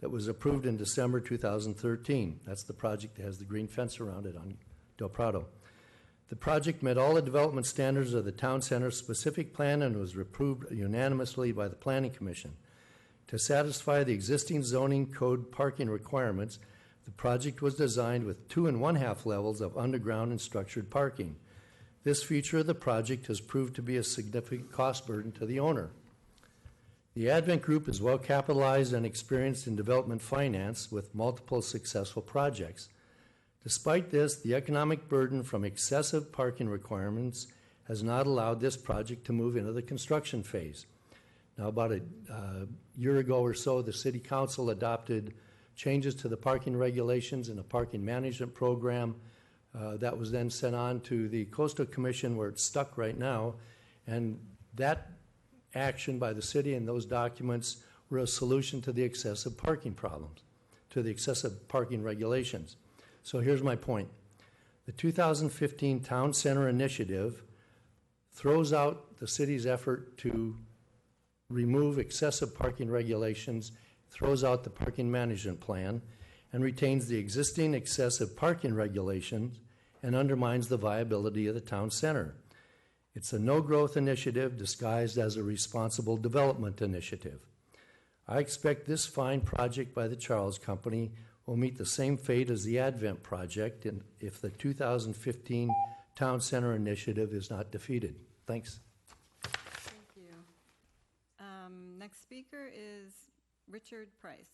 that was approved in December 2013. That's the project that has the green fence around it on Del Prado. The project met all the development standards of the town center specific plan and was approved unanimously by the Planning Commission. To satisfy the existing zoning code parking requirements, the project was designed with 2 1/2 levels of underground and structured parking. This feature of the project has proved to be a significant cost burden to the owner. The Advent Group is well capitalized and experienced in development finance with multiple successful projects. Despite this, the economic burden from excessive parking requirements has not allowed this project to move into the construction phase. Now, about a year ago or so, the City Council adopted changes to the parking regulations and a parking management program that was then sent on to the Coastal Commission, where it's stuck right now. And that action by the city and those documents were a solution to the excessive parking problems, to the excessive parking regulations. So here's my point. The 2015 Town Center Initiative throws out the city's effort to remove excessive parking regulations, throws out the parking management plan, and retains the existing excessive parking regulations and undermines the viability of the town center. It's a no-growth initiative disguised as a responsible development initiative. I expect this fine project by the Charles Company will meet the same fate as the Advent project if the 2015 Town Center Initiative is not defeated. Thanks. Thank you. Next speaker is Richard Price.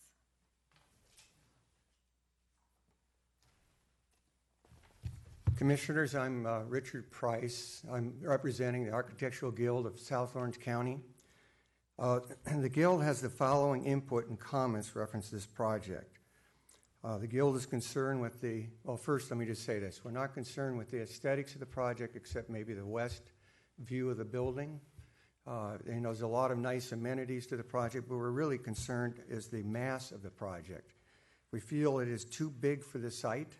Commissioners, I'm Richard Price. I'm representing the Architectural Guild of South Orange County. The Guild has the following input and comments reference to this project. The Guild is concerned with well, first let me just say this. We're not concerned with the aesthetics of the project except maybe the west view of the building. There's a lot of nice amenities to the project, but we're really concerned is the mass of the project. We feel it is too big for the site.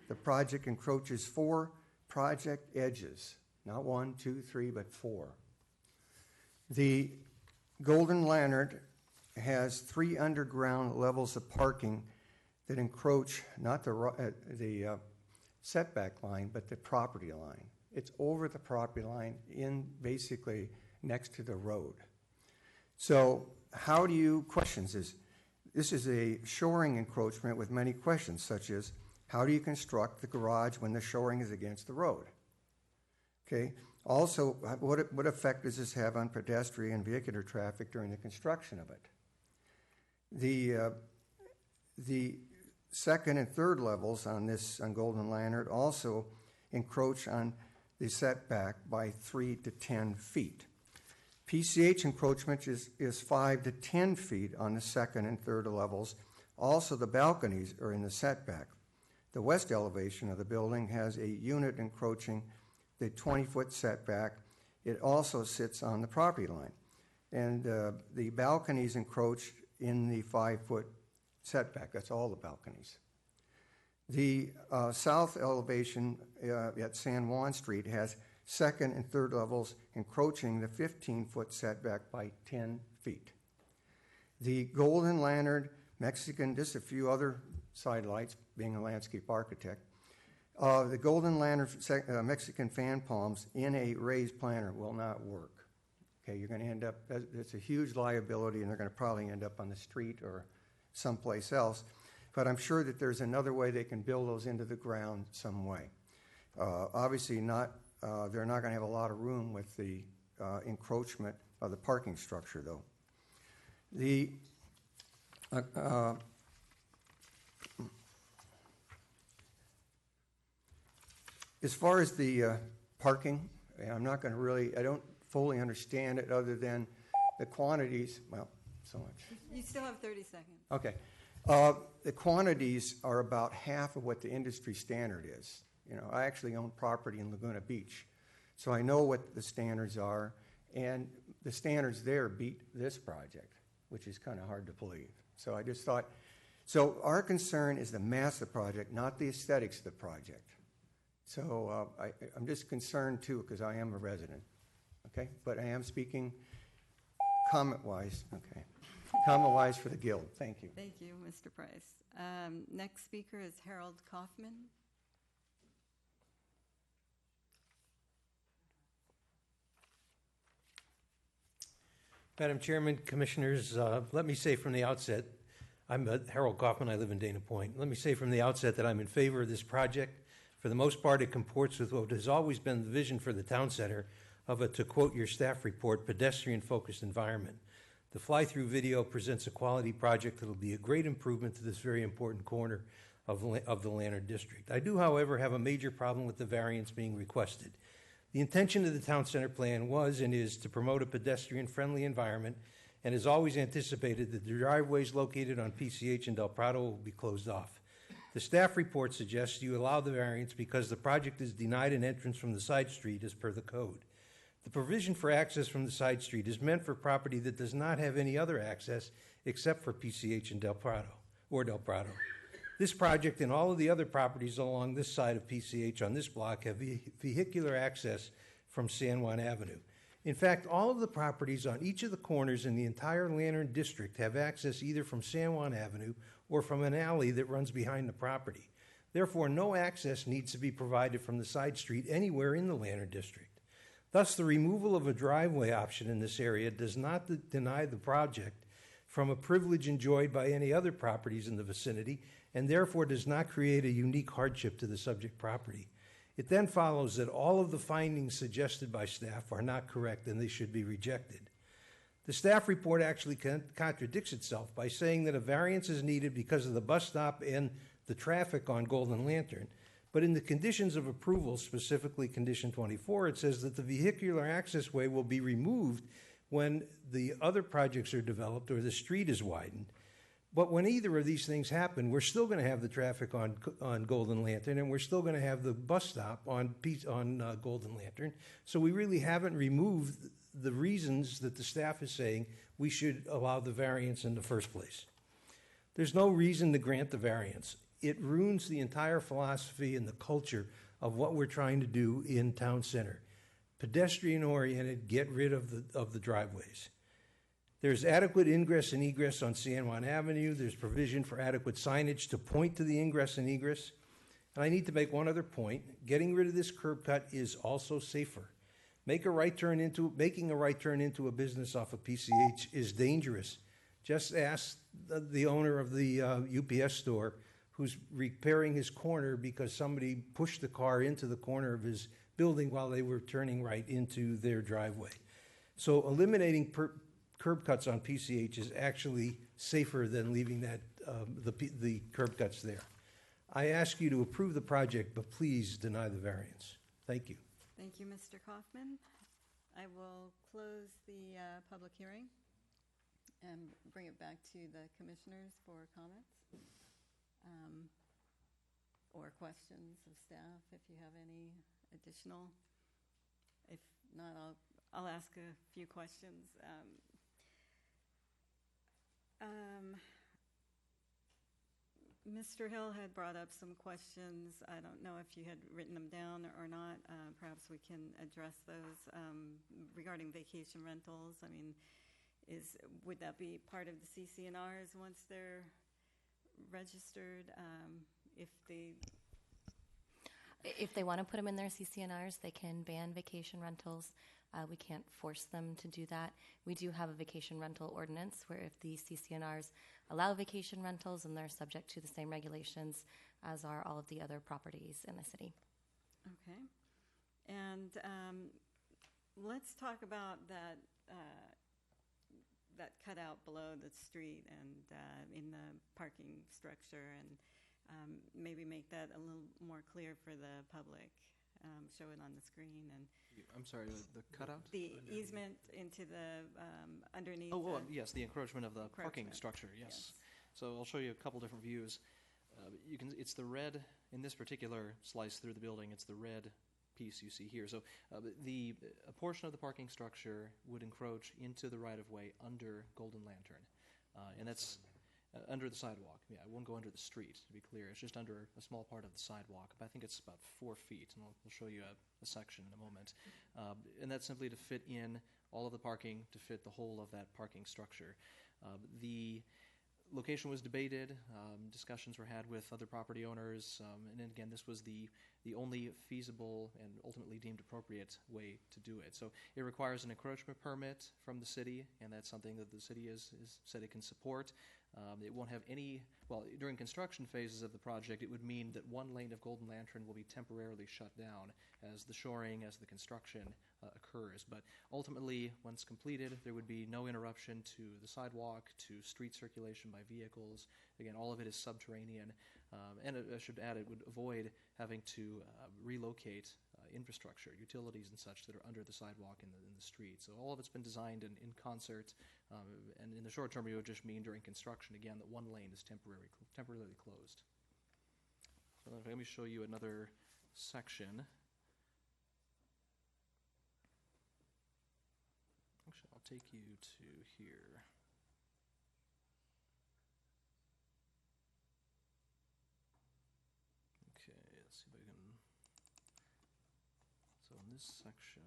The project encroaches 4 project edges, not 1, 2, 3, but 4. The Golden Lantern has 3 underground levels of parking that encroach not the setback line, but the property line. It's over the property line in basically next to the road. So how do you, this is a shoring encroachment with many questions, such as how do you construct the garage when the shoring is against the road? Okay. Also, what effect does this have on pedestrian and vehicular traffic during the construction of it? The second and third levels on Golden Lantern also encroach on the setback by 3 to 10 feet. PCH encroachment is 5 to 10 feet on the second and third levels. Also, the balconies are in the setback. The west elevation of the building has a unit encroaching the 20-foot setback. It also sits on the property line. And the balconies encroach in the 5-foot setback. That's all the balconies. The south elevation at San Juan Street has second and third levels encroaching the 15-foot setback by 10 feet. The Golden Lantern, Mexican, just a few other sidelights, being a landscape architect. The Golden Lantern Mexican fan palms in a raised planter will not work. Okay, you're going to end up, it's a huge liability, and they're going to probably end up on the street or someplace else. But I'm sure that there's another way they can build those into the ground some way. Obviously they're not going to have a lot of room with the encroachment of the parking structure, though. As far as the parking, I'm not going to really, I don't fully understand it other than the quantities, well, so much. You still have 30 seconds. Okay. The quantities are about half of what the industry standard is. I actually own property in Laguna Beach, so I know what the standards are, and the standards there beat this project, which is kind of hard to believe. So I just thought, so our concern is the mass of the project, not the aesthetics of the project. So I'm just concerned, too, because I am a resident, okay? But I am speaking comment-wise, okay? Comment-wise for the Guild. Thank you. Thank you, Mr. Price. Next speaker is Harold Kaufman. Madam Chairman, Commissioners, let me say from the outset, I'm Harold Kaufman, I live in Dana Point. Let me say from the outset that I'm in favor of this project. For the most part, it comports with what has always been the vision for the town center of a, to quote your staff report, pedestrian-focused environment. The fly-through video presents a quality project that will be a great improvement to this very important corner of the Lantern District. I do, however, have a major problem with the variance being requested. The intention of the town center plan was and is to promote a pedestrian-friendly environment, and has always anticipated that the driveways located on PCH and Del Prado will be closed off. The staff report suggests you allow the variance because the project is denied an entrance from the side street as per the code. The provision for access from the side street is meant for property that does not have any other access except for PCH and Del Prado. This project and all of the other properties along this side of PCH on this block have vehicular access from San Juan Avenue. In fact, all of the properties on each of the corners in the entire Lantern District have access either from San Juan Avenue or from an alley that runs behind the property. Therefore, no access needs to be provided from the side street anywhere in the Lantern District. Thus, the removal of a driveway option in this area does not deny the project from a privilege enjoyed by any other properties in the vicinity, and therefore does not create a unique hardship to the subject property. It then follows that all of the findings suggested by staff are not correct and they should be rejected. The staff report actually contradicts itself by saying that a variance is needed because of the bus stop and the traffic on Golden Lantern. But in the conditions of approval, specifically condition 24, it says that the vehicular access way will be removed when the other projects are developed or the street is widened. But when either of these things happen, we're still going to have the traffic on Golden Lantern, and we're still going to have the bus stop on Golden Lantern. So we really haven't removed the reasons that the staff is saying we should allow the variance in the first place. There's no reason to grant the variance. It ruins the entire philosophy and the culture of what we're trying to do in town center. Pedestrian-oriented, get rid of the driveways. There's adequate ingress and egress on San Juan Avenue. There's provision for adequate signage to point to the ingress and egress. And I need to make one other point. Getting rid of this curb cut is also safer. Making a right turn into a business off of PCH is dangerous. Just ask the owner of the UPS store who's repairing his corner because somebody pushed the car into the corner of his building while they were turning right into their driveway. So eliminating curb cuts on PCH is actually safer than leaving the curb cuts there. I ask you to approve the project, but please deny the variance. Thank you. Thank you, Mr. Kaufman. I will close the public hearing and bring it back to the commissioners for comments or questions of staff if you have any additional. If not, I'll ask a few questions. Mr. Hill had brought up some questions. I don't know if you had written them down or not. Perhaps we can address those regarding vacation rentals. I mean, would that be part of the CCNRs once they're registered? If they want to put them in their CCNRs, they can ban vacation rentals. We can't force them to do that. We do have a vacation rental ordinance where if the CCNRs allow vacation rentals, and they're subject to the same regulations as are all of the other properties in the city. Okay. And let's talk about that cutout below the street and in the parking structure, and maybe make that a little more clear for the public. Show it on the screen. And I'm sorry, the cutout? The easement into the underneath. Oh, yes, the encroachment of the parking structure. Yes. So I'll show you a couple different views. It's the red in this particular slice through the building. It's the red piece you see here. So a portion of the parking structure would encroach into the right-of-way under Golden Lantern, and that's under the sidewalk. Yeah, it won't go under the street, to be clear. It's just under a small part of the sidewalk. But I think it's about 4 feet, and we'll show you a section in a moment. And that's simply to fit in all of the parking, to fit the whole of that parking structure. The location was debated. Discussions were had with other property owners. And then again, this was the only feasible and ultimately deemed appropriate way to do it. So it requires an encroachment permit from the city, and that's something that the city has said it can support. It won't have during construction phases of the project, it would mean that one lane of Golden Lantern will be temporarily shut down as the shoring, as the construction occurs. But ultimately, once completed, there would be no interruption to the sidewalk, to street circulation by vehicles. Again, all of it is subterranean. And I should add, it would avoid having to relocate infrastructure, utilities and such that are under the sidewalk in the street. So all of it's been designed in concert, and in the short term, it would just mean during construction, again, that one lane is temporarily closed. So let me show you another section. Actually, I'll take you to here. Okay, let's see if I can. So in this section,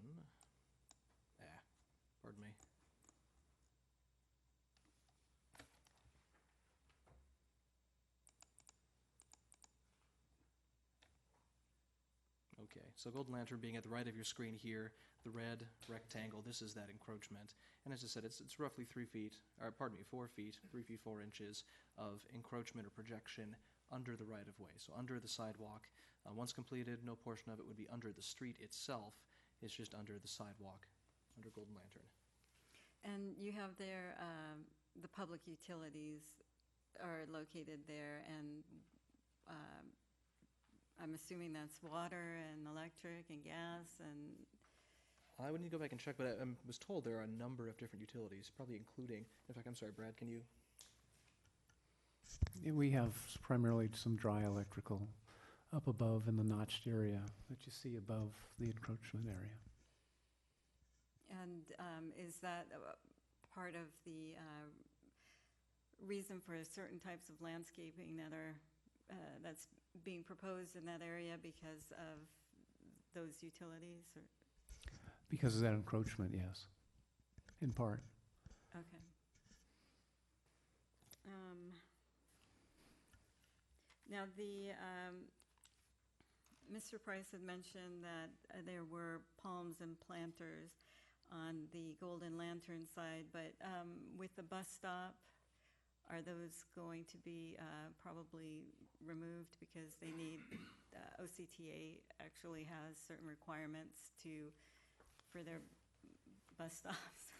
pardon me. Okay, so Golden Lantern being at the right of your screen here, the red rectangle, this is that encroachment. And as I said, it's roughly 4 feet, 3 feet 4 inches of encroachment or projection under the right-of-way, so under the sidewalk. Once completed, no portion of it would be under the street itself. It's just under the sidewalk, under Golden Lantern. And you have there, the public utilities are located there, and I'm assuming that's water and electric and gas and... I would need to go back and check, but I was told there are a number of different utilities, probably including, in fact, I'm sorry, Brad, can you? Yeah, we have primarily some dry electrical up above in the notched area that you see above the encroachment area. And is that part of the reason for certain types of landscaping that are that's being proposed in that area because of those utilities? Or? Because of that encroachment, yes, in part. Okay. Now, Mr. Price had mentioned that there were palms and planters on the Golden Lantern side, but with the bus stop, are those going to be probably removed because they need, OCTA actually has certain requirements for their bus stops?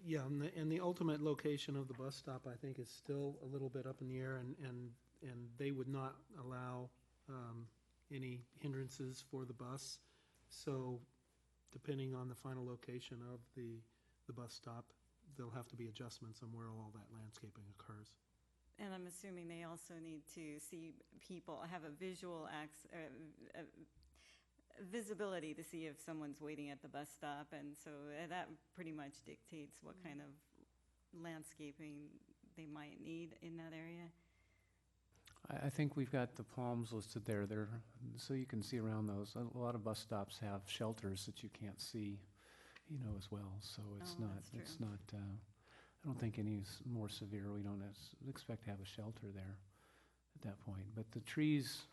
Yeah, and the ultimate location of the bus stop, I think, is still a little bit up in the air, and they would not allow any hindrances for the bus. So depending on the final location of the bus stop, there'll have to be adjustments on where all that landscaping occurs. And I'm assuming they also need to see people, have a visual visibility to see if someone's waiting at the bus stop, and so that pretty much dictates what kind of landscaping they might need in that area. I think we've got the palms listed there, so you can see around those. A lot of bus stops have shelters that you can't see, as well. So it's not. I don't think any is more severe. We don't expect to have a shelter there at that point. But the trees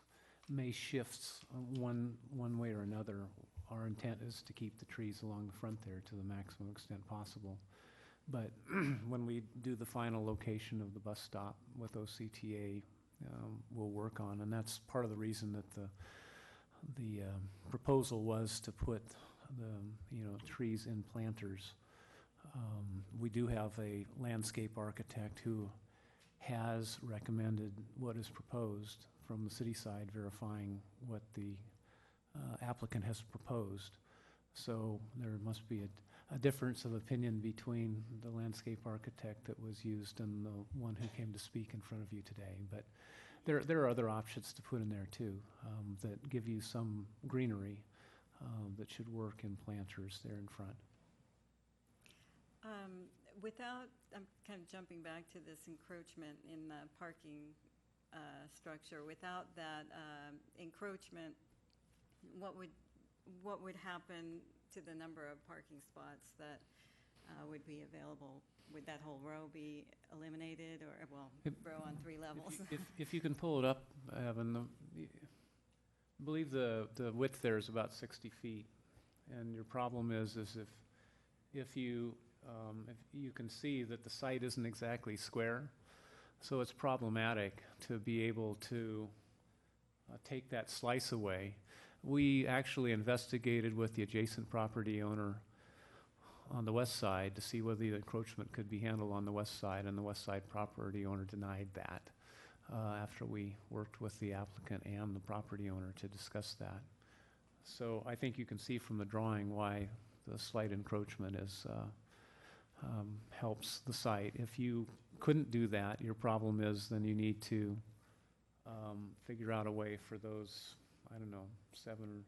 may shift one way or another. Our intent is to keep the trees along the front there to the maximum extent possible. But when we do the final location of the bus stop with OCTA, we'll work on, and that's part of the reason that the proposal was to put the trees in planters. We do have a landscape architect who has recommended what is proposed from the city side, verifying what the applicant has proposed. So there must be a difference of opinion between the landscape architect that was used and the one who came to speak in front of you today. But there are other options to put in there too, that give you some greenery that should work in planters there in front. I'm kind of jumping back to this encroachment in the parking structure. Without that encroachment, what would happen to the number of parking spots that would be available? Would that whole row be eliminated, or row on 3 levels? If you can pull it up, Evan, I believe the width there is about 60 feet, and your problem is if you can see that the site isn't exactly square, so it's problematic to be able to take that slice away. We actually investigated with the adjacent property owner on the west side to see whether the encroachment could be handled on the west side, and the west side property owner denied that after we worked with the applicant and the property owner to discuss that. So I think you can see from the drawing why the slight encroachment helps the site. If you couldn't do that, your problem is then you need to figure out a way for those, 7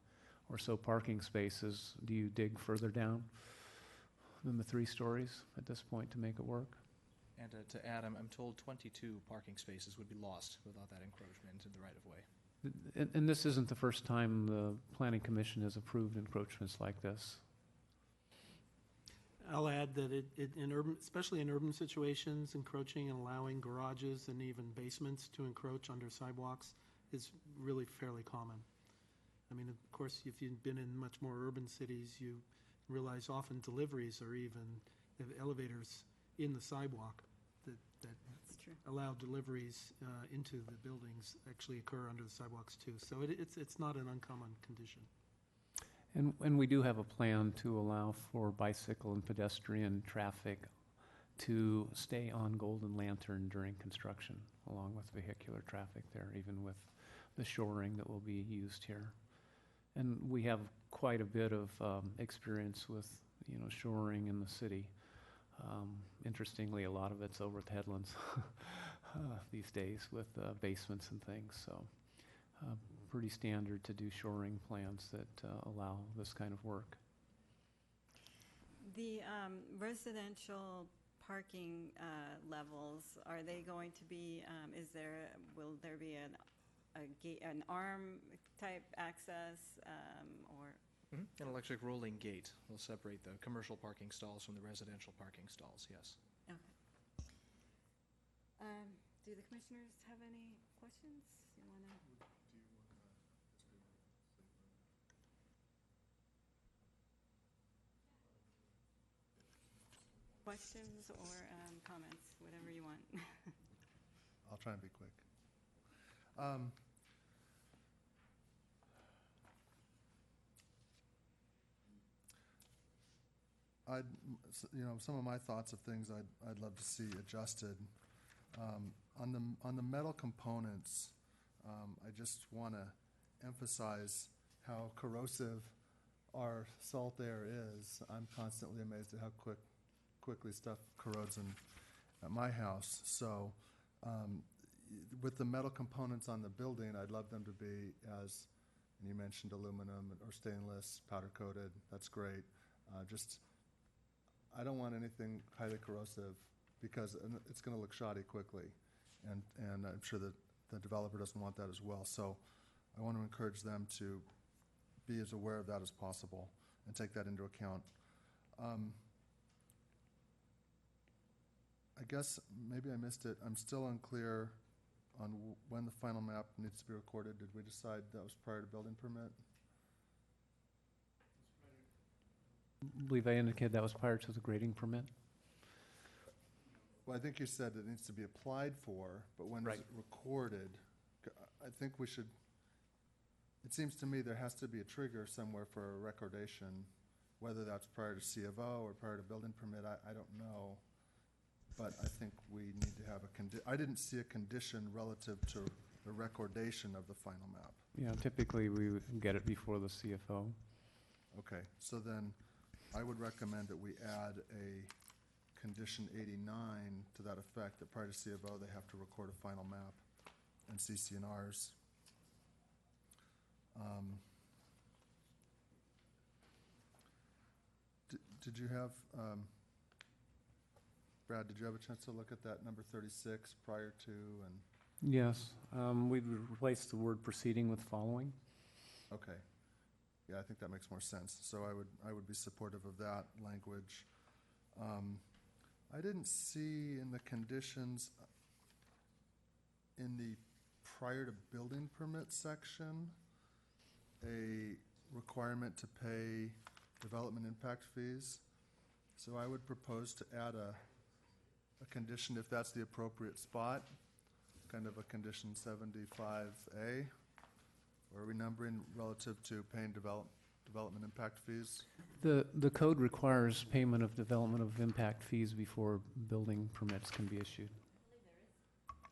or so parking spaces. Do you dig further down than the 3 stories at this point to make it work? And to add, I'm told 22 parking spaces would be lost without that encroachment into the right-of-way. And this isn't the first time the Planning Commission has approved encroachments like this. I'll add that especially in urban situations, encroaching and allowing garages and even basements to encroach under sidewalks is really fairly common. I mean, of course, if you've been in much more urban cities, you realize often deliveries or even elevators in the sidewalk that allow deliveries into the buildings actually occur under the sidewalks too. So it's not an uncommon condition. And we do have a plan to allow for bicycle and pedestrian traffic to stay on Golden Lantern during construction, along with vehicular traffic there, even with the shoring that will be used here. And we have quite a bit of experience with, shoring in the city. Interestingly, a lot of it's over at Headlands. these days with basements and things. So pretty standard to do shoring plans that allow this kind of work. The residential parking levels, are they going to be, will there be an arm type access, or? An electric rolling gate will separate the commercial parking stalls from the residential parking stalls, yes. Okay. Do the commissioners have any questions? You wanna? Questions or comments, whatever you want. I'll try and be quick. Some of my thoughts of things I'd love to see adjusted. On the metal components, I just want to emphasize how corrosive our salt air is. I'm constantly amazed at how quickly stuff corrodes at my house. So with the metal components on the building, I'd love them to be as, and you mentioned aluminum or stainless, powder coated. That's great. I don't want anything highly corrosive because it's going to look shoddy quickly, and I'm sure that the developer doesn't want that as well. So I want to encourage them to be as aware of that as possible and take that into account. I guess maybe I missed it. I'm still unclear on when the final map needs to be recorded. Did we decide that was prior to building permit? I believe I indicated that was prior to the grading permit. Well, I think you said it needs to be applied for, but when is it recorded? I think we should, it seems to me there has to be a trigger somewhere for a recordation, whether that's prior to C of O or prior to building permit, I don't know. But I think we need to have I didn't see a condition relative to the recordation of the final map. Yeah, typically we would get it before the CFO. Okay, so then I would recommend that we add a condition 89 to that effect, that prior to C of O, they have to record a final map and CC&Rs. Did you have, Brad, did you have a chance to look at that number 36 prior to and? Yes, we'd replace the word proceeding with following. Okay. Yeah, I think that makes more sense. So I would be supportive of that language. I didn't see in the conditions in the prior to building permit section a requirement to pay development impact fees. So I would propose to add a condition, if that's the appropriate spot, kind of a condition 75A, or renumbering relative to paying development impact fees. The code requires payment of development of impact fees before building permits can be issued.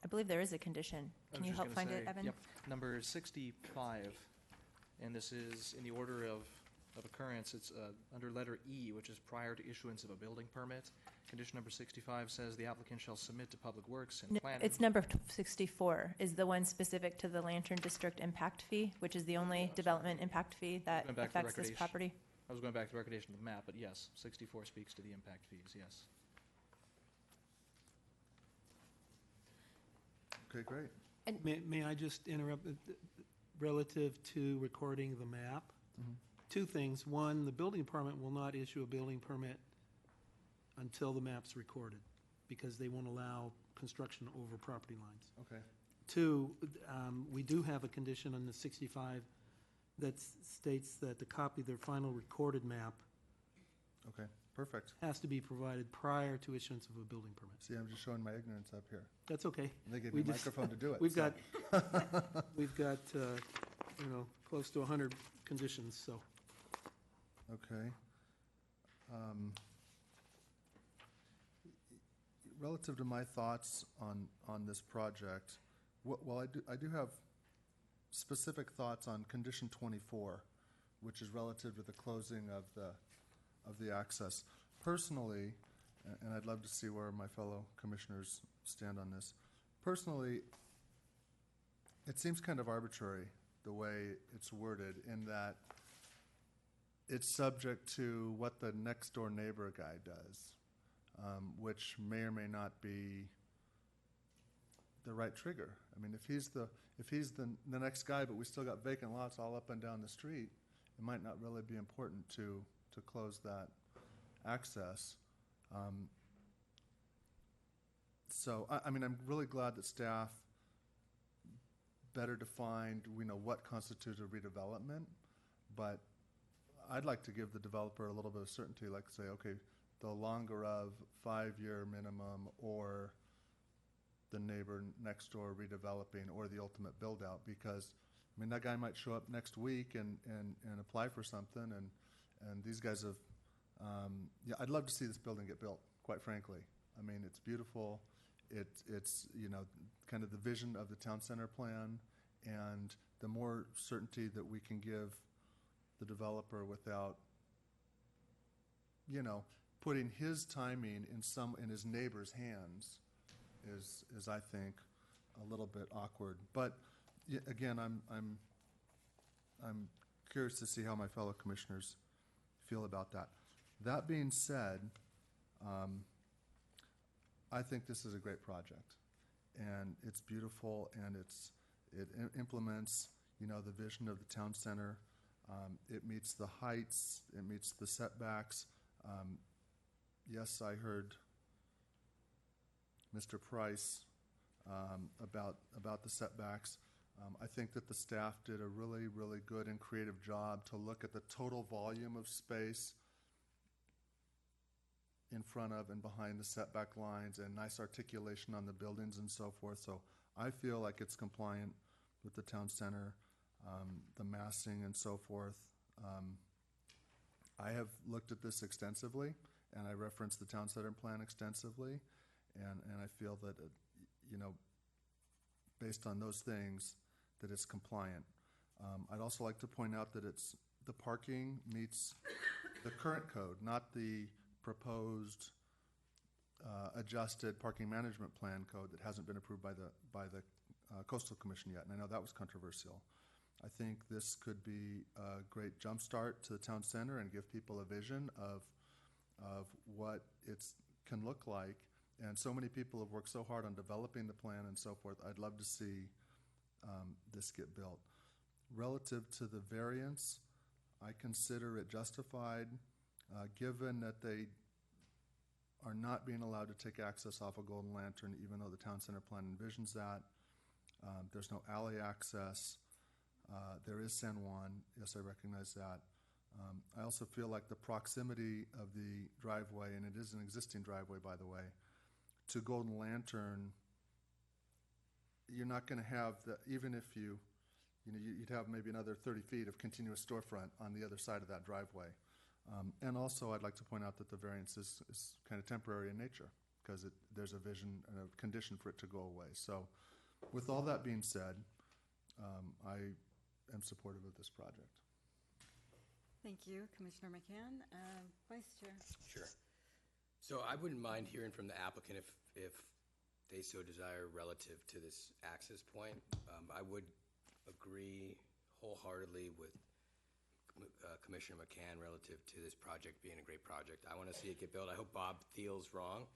I believe there is a condition. Can you help find it, Evan? Yep, number 65, and this is in the order of occurrence. It's under letter E, which is prior to issuance of a building permit. Condition number 65 says the applicant shall submit to Public Works and planning. It's number 64 is the one specific to the Lantern District impact fee, which is the only development impact fee that affects this property. I was going back to the recordation of the map, but yes, 64 speaks to the impact fees, yes. Okay, great. And may I just interrupt relative to recording the map? Mm-hmm. Two things. One, the building department will not issue a building permit until the map's recorded, because they won't allow construction over property lines. Okay. Two, we do have a condition on the 65 that states that the copy of their final recorded map Okay, perfect. has to be provided prior to issuance of a building permit. See, I'm just showing my ignorance up here. That's okay. They gave me a microphone to do it. We've so. got close to 100 conditions, so. Okay. Relative to my thoughts on this project, well, I do have specific thoughts on condition 24, which is relative to the closing of the access. Personally, and I'd love to see where my fellow commissioners stand on this. personally, it seems kind of arbitrary the way it's worded in that it's subject to what the next door neighbor guy does, which may or may not be the right trigger. I mean, if he's the next guy, but we still got vacant lots all up and down the street, it might not really be important to close that access. So, I mean, I'm really glad that staff better defined, what constitutes a redevelopment, but I'd like to give the developer a little bit of certainty, like say, okay, the longer of 5-year minimum, or the neighbor next door redeveloping, or the ultimate build out, because I mean, that guy might show up next week and apply for something, and these guys have, I'd love to see this building get built, quite frankly. I mean, it's beautiful. It's kind of the vision of the town center plan, and the more certainty that we can give the developer without, putting his timing in his neighbor's hands is I think a little bit awkward. But again, I'm curious to see how my fellow commissioners feel about that. That being said, I think this is a great project, and it's beautiful, and it implements, the vision of the town center. It meets the heights, it meets the setbacks. Yes, I heard Mr. Price about the setbacks. I think that the staff did a really, really good and creative job to look at the total volume of space in front of and behind the setback lines, and nice articulation on the buildings and so forth. So I feel like it's compliant with the town center, the massing and so forth. I have looked at this extensively, and I referenced the town center plan extensively, and I feel that, based on those things, that it's compliant. I'd also like to point out that the parking meets the current code, not the proposed adjusted parking management plan code that hasn't been approved by the Coastal Commission yet, and I know that was controversial. I think this could be a great jumpstart to the town center and give people a vision of what it can look like. And so many people have worked so hard on developing the plan and so forth. I'd love to see this get built. Relative to the variance, I consider it justified, given that they are not being allowed to take access off of Golden Lantern, even though the town center plan envisions that. There's no alley access. There is San Juan. Yes, I recognize that. I also feel like the proximity of the driveway, and it is an existing driveway, by the way, to Golden Lantern, you're not going to have even if you'd have maybe another 30 feet of continuous storefront on the other side of that driveway. And also, I'd like to point out that the variance is kind of temporary in nature, because there's a vision and a condition for it to go away. So with all that being said, I am supportive of this project. Thank you, Commissioner McCann. Vice Chair. Sure. So I wouldn't mind hearing from the applicant if they so desire relative to this access point. I would agree wholeheartedly with Commissioner McCann relative to this project being a great project. I want to see it get built. I hope Bob Thiel's wrong,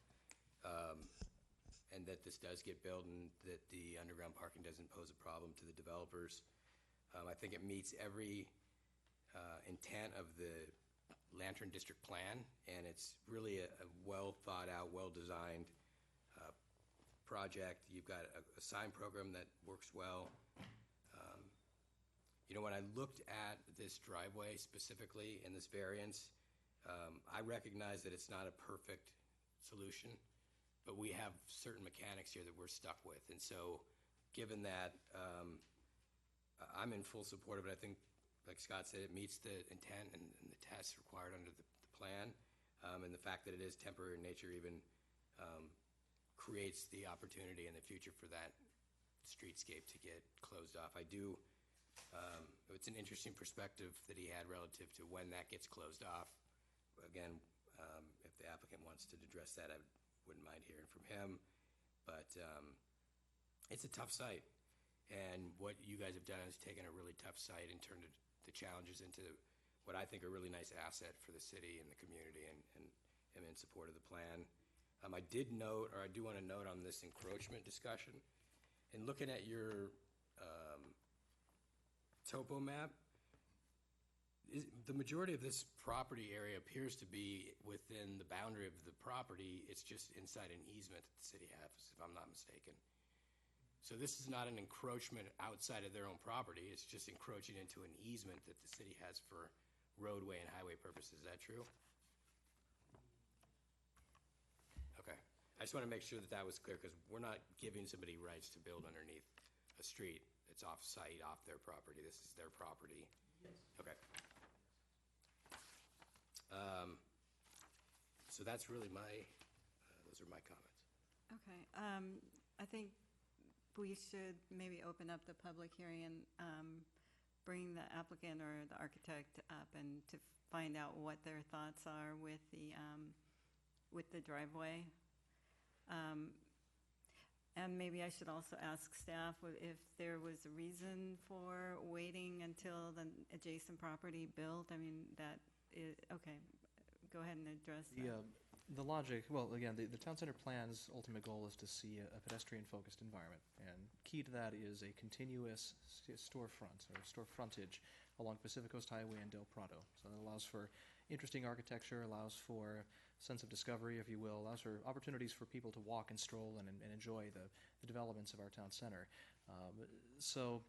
and that this does get built, and that the underground parking doesn't pose a problem to the developers. I think it meets every intent of the Lantern District Plan, and it's really a well thought out, well designed project. You've got a sign program that works well. When I looked at this driveway specifically in this variance, I recognize that it's not a perfect solution, but we have certain mechanics here that we're stuck with. And so given that, I'm in full support of it. I think, like Scott said, it meets the intent and the tests required under the plan. And the fact that it is temporary in nature even creates the opportunity in the future for that streetscape to get closed off. It's an interesting perspective that he had relative to when that gets closed off. Again, if the applicant wants to address that, I wouldn't mind hearing from him. But it's a tough site. And what you guys have done is taken a really tough site and turned the challenges into what I think are a really nice asset for the city and the community, and am in support of the plan. I did note, or I do want to note on this encroachment discussion, in looking at your topo map, the majority of this property area appears to be within the boundary of the property. It's just inside an easement that the city has, if I'm not mistaken. So this is not an encroachment outside of their own property. It's just encroaching into an easement that the city has for roadway and highway purposes. Is that true? Okay. I just want to make sure that that was clear, because we're not giving somebody rights to build underneath a street that's off-site, off their property. This is their property. Yes. Okay. So that's really those are my comments. Okay. I think we should maybe open up the public hearing and bring the applicant or the architect up and to find out what their thoughts are with the driveway. And maybe I should also ask staff if there was a reason for waiting until the adjacent property built. I mean, that is, okay, go ahead and address that. The logic, well, again, the town center plan's ultimate goal is to see a pedestrian-focused environment. And key to that is a continuous storefront or store frontage along Pacific Coast Highway and Del Prado. So that allows for interesting architecture, allows for a sense of discovery, if you will, allows for opportunities for people to walk and stroll and enjoy the developments of our town center. So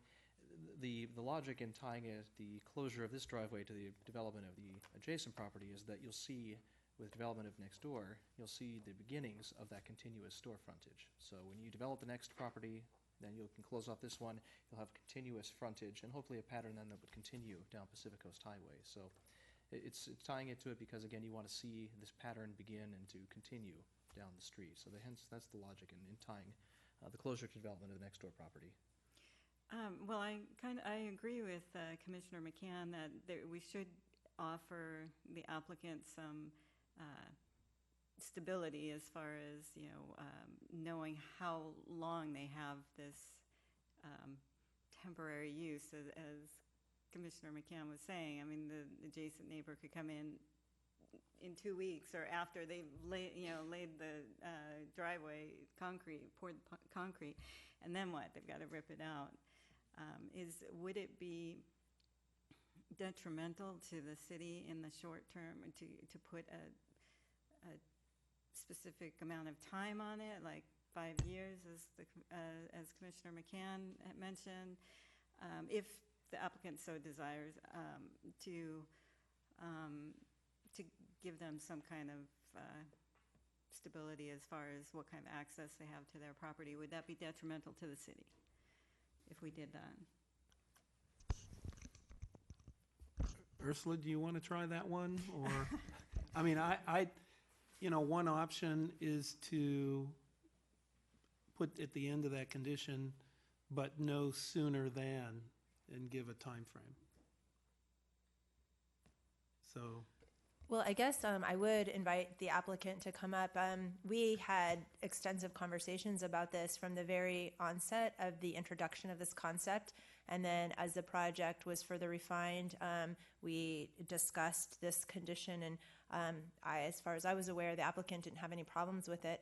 the logic in tying the closure of this driveway to the development of the adjacent property is that you'll see, with development of next door, you'll see the beginnings of that continuous store frontage. So when you develop the next property, then you can close off this one, you'll have continuous frontage, and hopefully a pattern then that would continue down Pacific Coast Highway. So it's tying it to it because, again, you want to see this pattern begin and to continue down the street. So hence, that's the logic in tying the closure to development of the next door property. Well, I agree with Commissioner McCann that we should offer the applicant some stability as far as, knowing how long they have this temporary use. As Commissioner McCann was saying, I mean, the adjacent neighbor could come in 2 weeks or after they've laid the driveway, poured the concrete, and then what? They've got to rip it out. Would it be detrimental to the city in the short term to put a specific amount of time on it, like 5 years, as Commissioner McCann had mentioned, if the applicant so desires, to give them some kind of stability as far as what kind of access they have to their property? Would that be detrimental to the city if we did that? Ursula, do you want to try that one? Or, I mean, one option is to put at the end of that condition, but no sooner than, and give a time frame. So. Well, I guess I would invite the applicant to come up. We had extensive conversations about this from the very onset of the introduction of this concept. And then as the project was further refined, we discussed this condition. And as far as I was aware, the applicant didn't have any problems with it.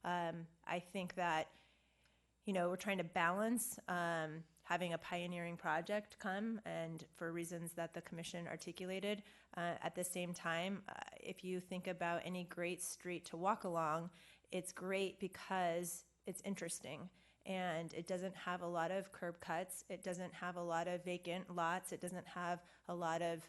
I think that, we're trying to balance having a pioneering project come, and for reasons that the commission articulated. At the same time, if you think about any great street to walk along, it's great because it's interesting and it doesn't have a lot of curb cuts. It doesn't have a lot of vacant lots. It doesn't have a lot of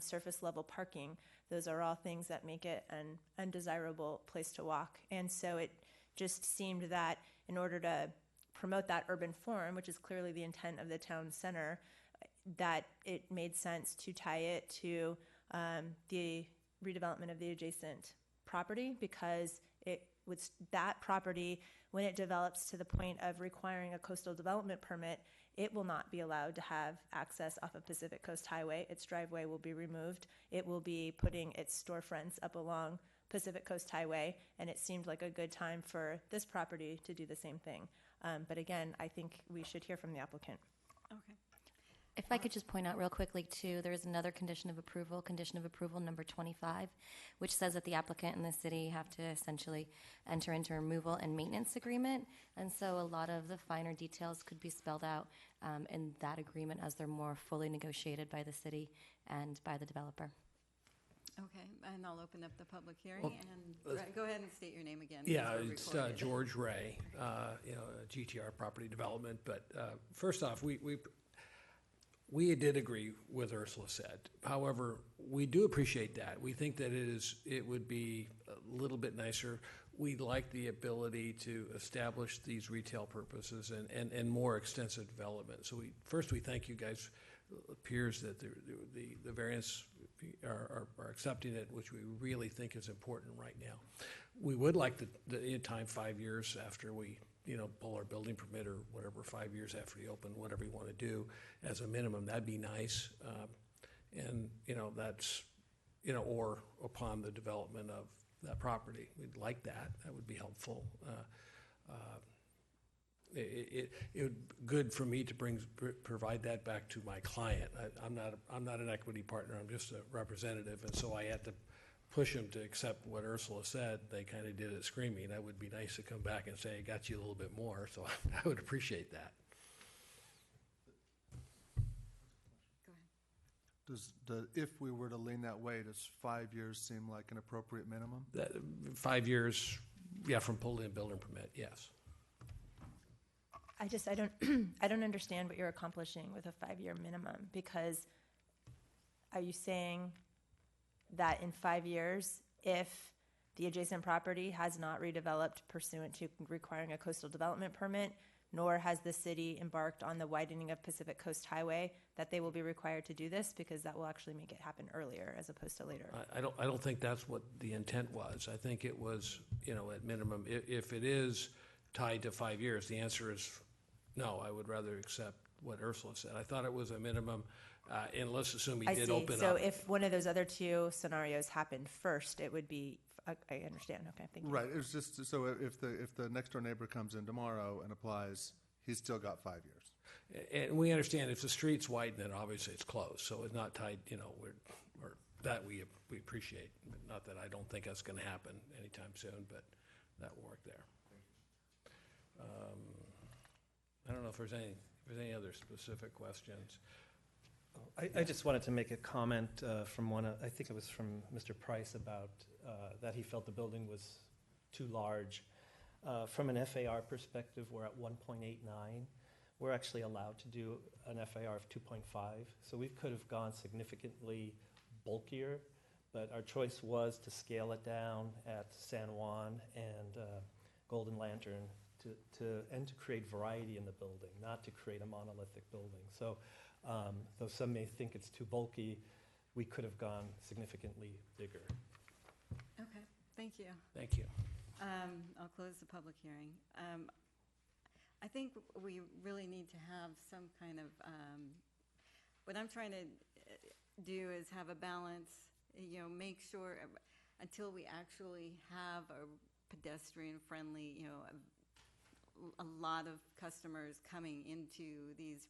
surface level parking. Those are all things that make it an undesirable place to walk. And so it just seemed that in order to promote that urban form, which is clearly the intent of the town center, that it made sense to tie it to the redevelopment of the adjacent property, because that property, when it develops to the point of requiring a coastal development permit, it will not be allowed to have access off of Pacific Coast Highway. Its driveway will be removed. It will be putting its storefronts up along Pacific Coast Highway, and it seemed like a good time for this property to do the same thing. But again, I think we should hear from the applicant. Okay. If I could just point out real quickly, too, there is another condition of approval number 25, which says that the applicant and the city have to essentially enter into a removal and maintenance agreement. And so a lot of the finer details could be spelled out in that agreement as they're more fully negotiated by the city and by the developer. Okay, and I'll open up the public hearing, Well, and go ahead and state your name again. Yeah, because we're it's recording it. George Ray, GTR Property Development. But first off, we did agree with Ursula said. However, we do appreciate that. We think that it would be a little bit nicer. We'd like the ability to establish these retail purposes and more extensive development. So we thank you guys. It appears that the variants are accepting it, which we really think is important right now. We would like the time 5 years after we pull our building permit, or whatever, 5 years after we open, whatever you want to do as a minimum. That'd be nice. And that's, or upon the development of that property. We'd like that. That would be helpful. It would good for me to provide that back to my client. I'm not an equity partner. I'm just a representative, and so I had to push them to accept what Ursula said. They kind of did it screaming. That would be nice to come back and say, I got you a little bit more. So I would appreciate that. Go ahead. If we were to lean that way, does 5 years seem like an appropriate minimum? 5 years, from pulling a building permit, yes. I don't I don't understand what you're accomplishing with a 5-year minimum, because are you saying that in 5 years, if the adjacent property has not redeveloped pursuant to requiring a coastal development permit, nor has the city embarked on the widening of Pacific Coast Highway, that they will be required to do this, because that will actually make it happen earlier as opposed to later? I don't think that's what the intent was. I think it was, at minimum, if it is tied to 5 years, the answer is no. I would rather accept what Ursula said. I thought it was a minimum, and let's assume he did open up. So if one of those other two scenarios happened first, it would be, I understand. Okay, thank you. Right. It was just so if the next door neighbor comes in tomorrow and applies, he's still got 5 years. And we understand if the streets widen, then obviously it's closed. So it's not tied. That we appreciate. Not that I don't think that's going to happen anytime soon, but that will work there. I don't know if there's any other specific questions. I just wanted to make a comment from I think it was from Mr. Price, about that he felt the building was too large. From an FAR perspective, we're at 1.89. We're actually allowed to do an FAR of 2.5. So we could have gone significantly bulkier, but our choice was to scale it down at San Juan and Golden Lantern and to create variety in the building, not to create a monolithic building. So though some may think it's too bulky, we could have gone significantly bigger. Okay, thank you. Thank you. I'll close the public hearing. I think we really need to have some kind of, what I'm trying to do is have a balance, make sure until we actually have a pedestrian-friendly, a lot of customers coming into these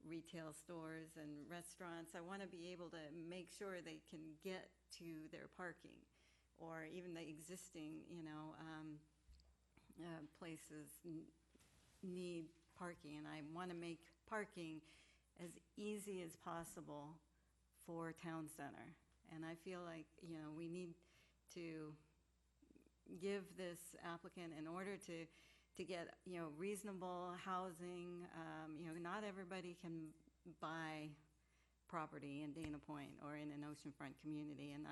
retail stores and restaurants. I want to be able to make sure they can get to their parking, or even the existing, places need parking. And I want to make parking as easy as possible for Town Center. And I feel like, we need to give this applicant, in order to get, reasonable housing. Not everybody can buy property in Dana Point or in an oceanfront community. And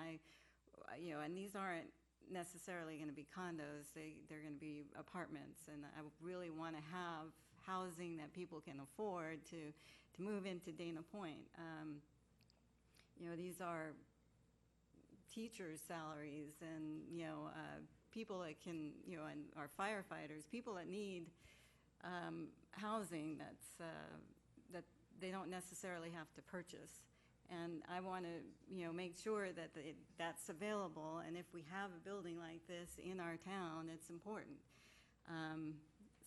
and these aren't necessarily going to be condos. They're going to be apartments. And I really want to have housing that people can afford to move into Dana Point. These are teachers' salaries, and people that can, and our firefighters, people that need housing that they don't necessarily have to purchase. And I want to, make sure that that's available. And if we have a building like this in our town, it's important.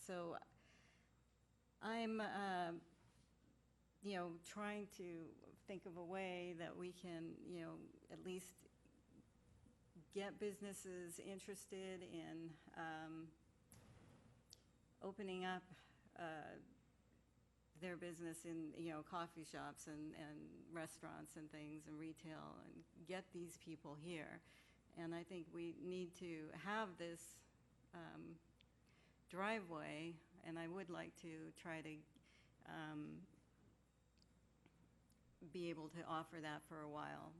So I'm, trying to think of a way that we can, at least get businesses interested in opening up their business in, coffee shops and restaurants and things and retail, and get these people here. And I think we need to have this driveway, and I would like to try to be able to offer that for a while,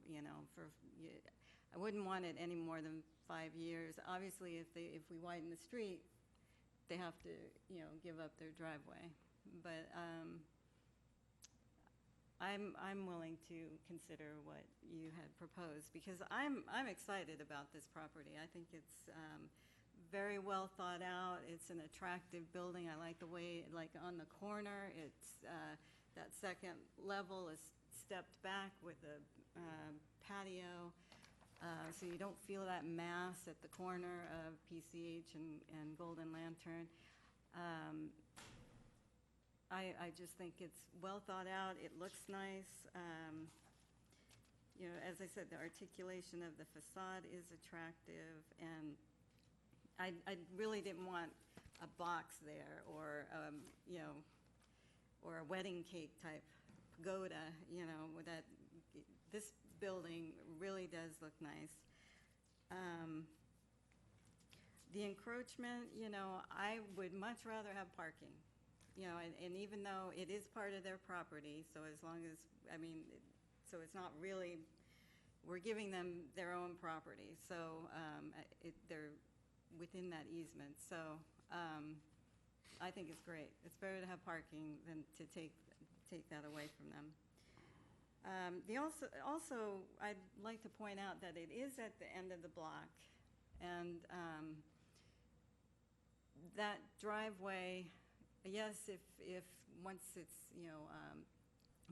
I wouldn't want it any more than 5 years. Obviously, if we widen the street, they have to, give up their driveway. But I'm willing to consider what you had proposed, because I'm excited about this property. I think it's very well thought out. It's an attractive building. I like the way, like on the corner, it's that second level is stepped back with a patio, so you don't feel that mass at the corner of PCH and Golden Lantern. I just think it's well thought out. It looks nice. As I said, the articulation of the facade is attractive, and I really didn't want a box there, or or a wedding cake type pagoda. With that, this building really does look nice. The encroachment, I would much rather have parking. And even though it is part of their property, so as long as, so it's not really, we're giving them their own property, so they're within that easement. So I think it's great. It's better to have parking than to take that away from them. Also, I'd like to point out that it is at the end of the block, and that driveway, yes, if once it's,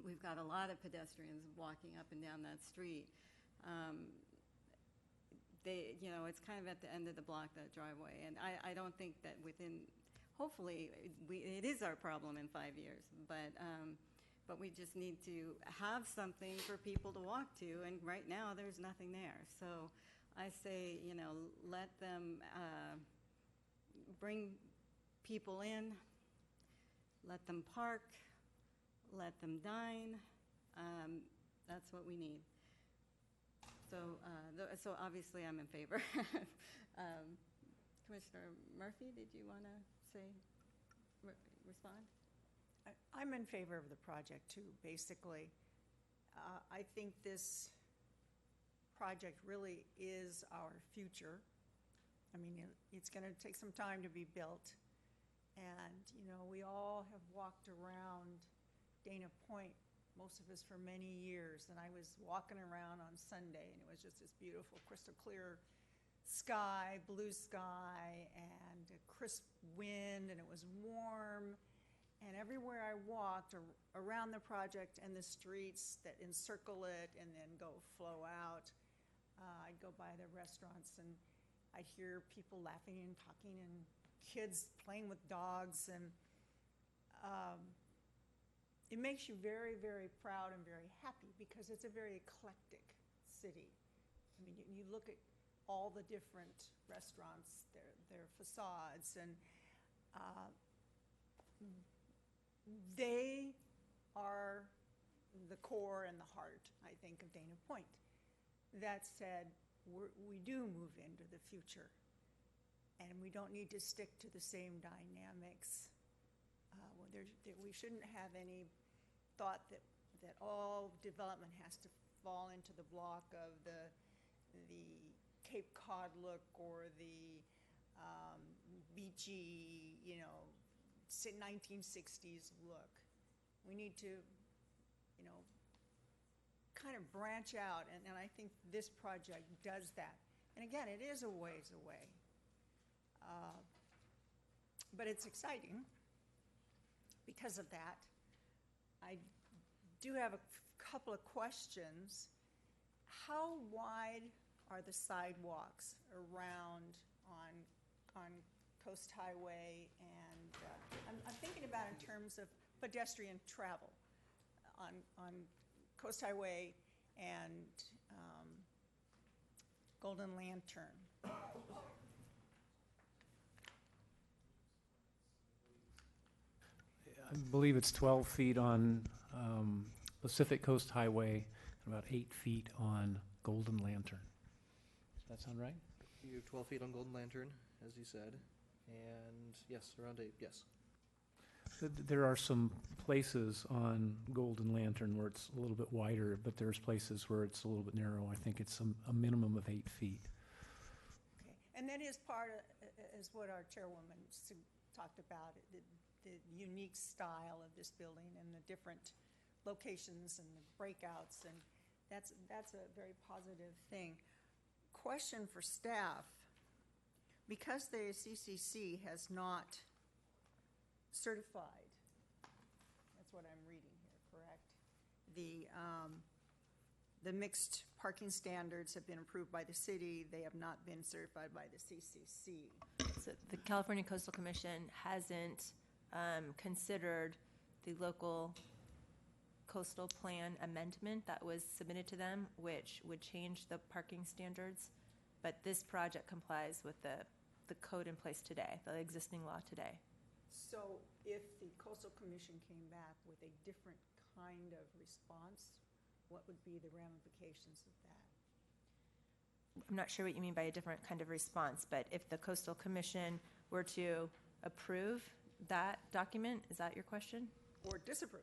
we've got a lot of pedestrians walking up and down that street, it's kind of at the end of the block, that driveway. And I don't think that hopefully, it is our problem in 5 years, but we just need to have something for people to walk to, and right now, there's nothing there. So I say, let them bring people in, let them park, let them dine. That's what we need. So obviously I'm in favor. Commissioner Murphy, did you want to respond? I'm in favor of the project too, basically. I think this project really is our future. It's going to take some time to be built. And, we all have walked around Dana Point, most of us for many years. And I was walking around on Sunday, and it was just this beautiful, crystal clear sky, blue sky, and a crisp wind, and it was warm. And everywhere I walked around the project and the streets that encircle it and then flow out, I'd go by the restaurants, and I'd hear people laughing and talking, and kids playing with dogs, and it makes you very, very proud and very happy, because it's a very eclectic city. You look at all the different restaurants, their facades, and they are the core and the heart, I think, of Dana Point. That said, we do move into the future, and we don't need to stick to the same dynamics. We shouldn't have any thought that all development has to fall into the block of the Cape Cod look, or the beachy, 1960s look. We need to, kind of branch out, and I think this project does that. And again, it is a ways away, but it's exciting, because of that. I do have a couple of questions. How wide are the sidewalks around on Coast Highway? And I'm thinking about in terms of pedestrian travel on Coast Highway and Golden Lantern. I believe it's 12 feet on Pacific Coast Highway, and about 8 feet on Golden Lantern. Does that sound right? You have 12 feet on Golden Lantern, as you said, and yes, around 8, yes. There are some places on Golden Lantern where it's a little bit wider, but there's places where it's a little bit narrow. I think it's a minimum of 8 feet. Okay. And that is part of, is what our chairwoman talked about, the unique style of this building and the different locations and the breakouts, and that's a very positive thing. Question for staff: because the CCC has not certified, that's what I'm reading here, correct? The mixed parking standards have been approved by the city. They have not been certified by the CCC. So the California Coastal Commission hasn't considered the local coastal plan amendment that was submitted to them, which would change the parking standards. But this project complies with the code in place today, the existing law today. So if the Coastal Commission came back with a different kind of response, what would be the ramifications of that? I'm not sure what you mean by a different kind of response, but if the Coastal Commission were to approve that document, is that your question? Or disapprove?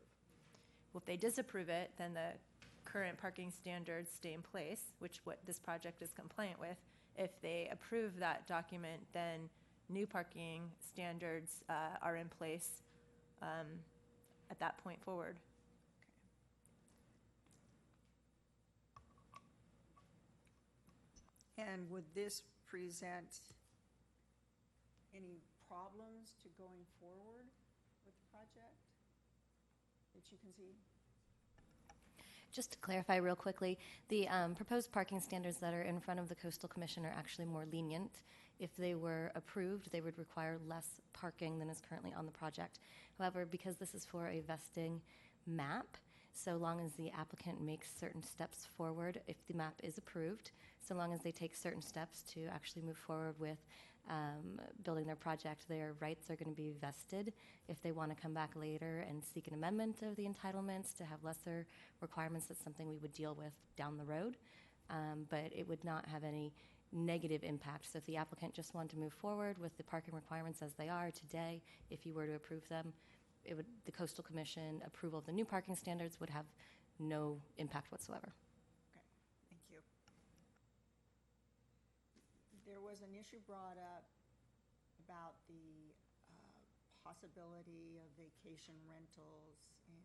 Well, if they disapprove it, then the current parking standards stay in place, which what this project is compliant with. If they approve that document, then new parking standards are in place at that point forward. Okay. And would this present any problems to going forward with the project that you can see? Just to clarify real quickly, the proposed parking standards that are in front of the Coastal Commission are actually more lenient. If they were approved, they would require less parking than is currently on the project. However, because this is for a vesting map, so long as the applicant makes certain steps forward, if the map is approved, so long as they take certain steps to actually move forward with building their project, their rights are going to be vested. If they want to come back later and seek an amendment of the entitlements to have lesser requirements, that's something we would deal with down the road. But it would not have any negative impact. So if the applicant just wanted to move forward with the parking requirements as they are today, if you were to approve them, the Coastal Commission approval of the new parking standards would have no impact whatsoever. Okay, thank you. There was an issue brought up about the possibility of vacation rentals, and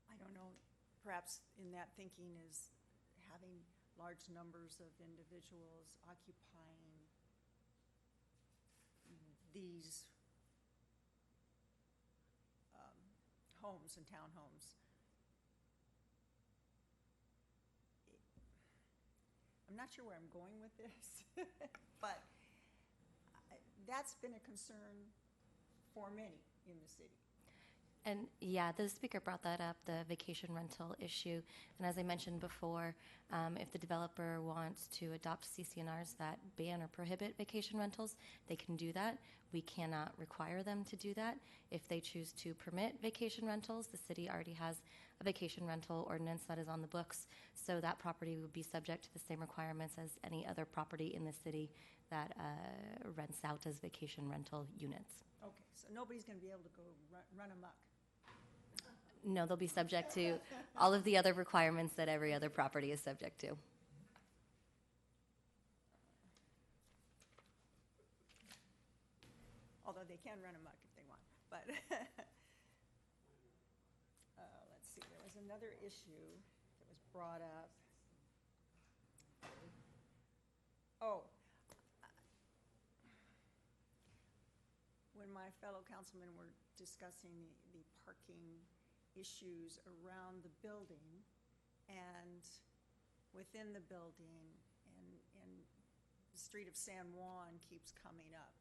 I don't know, perhaps in that thinking is having large numbers of individuals occupying these homes and townhomes. I'm not sure where I'm going with this, but that's been a concern for many in the city. And yeah, the speaker brought that up, the vacation rental issue. And as I mentioned before, if the developer wants to adopt CCNRs that ban or prohibit vacation rentals, they can do that. We cannot require them to do that. If they choose to permit vacation rentals, the city already has a vacation rental ordinance that is on the books. So that property would be subject to the same requirements as any other property in the city that rents out as vacation rental units. Okay, so nobody's going to be able to go run amok. No, they'll be subject to all of the other requirements that every other property is subject to. Although they can run amok if they want. But let's see, there was another issue that was brought up. Oh. When my my fellow councilmen were discussing the parking issues around the building and within the building, and the street of San Juan keeps coming up.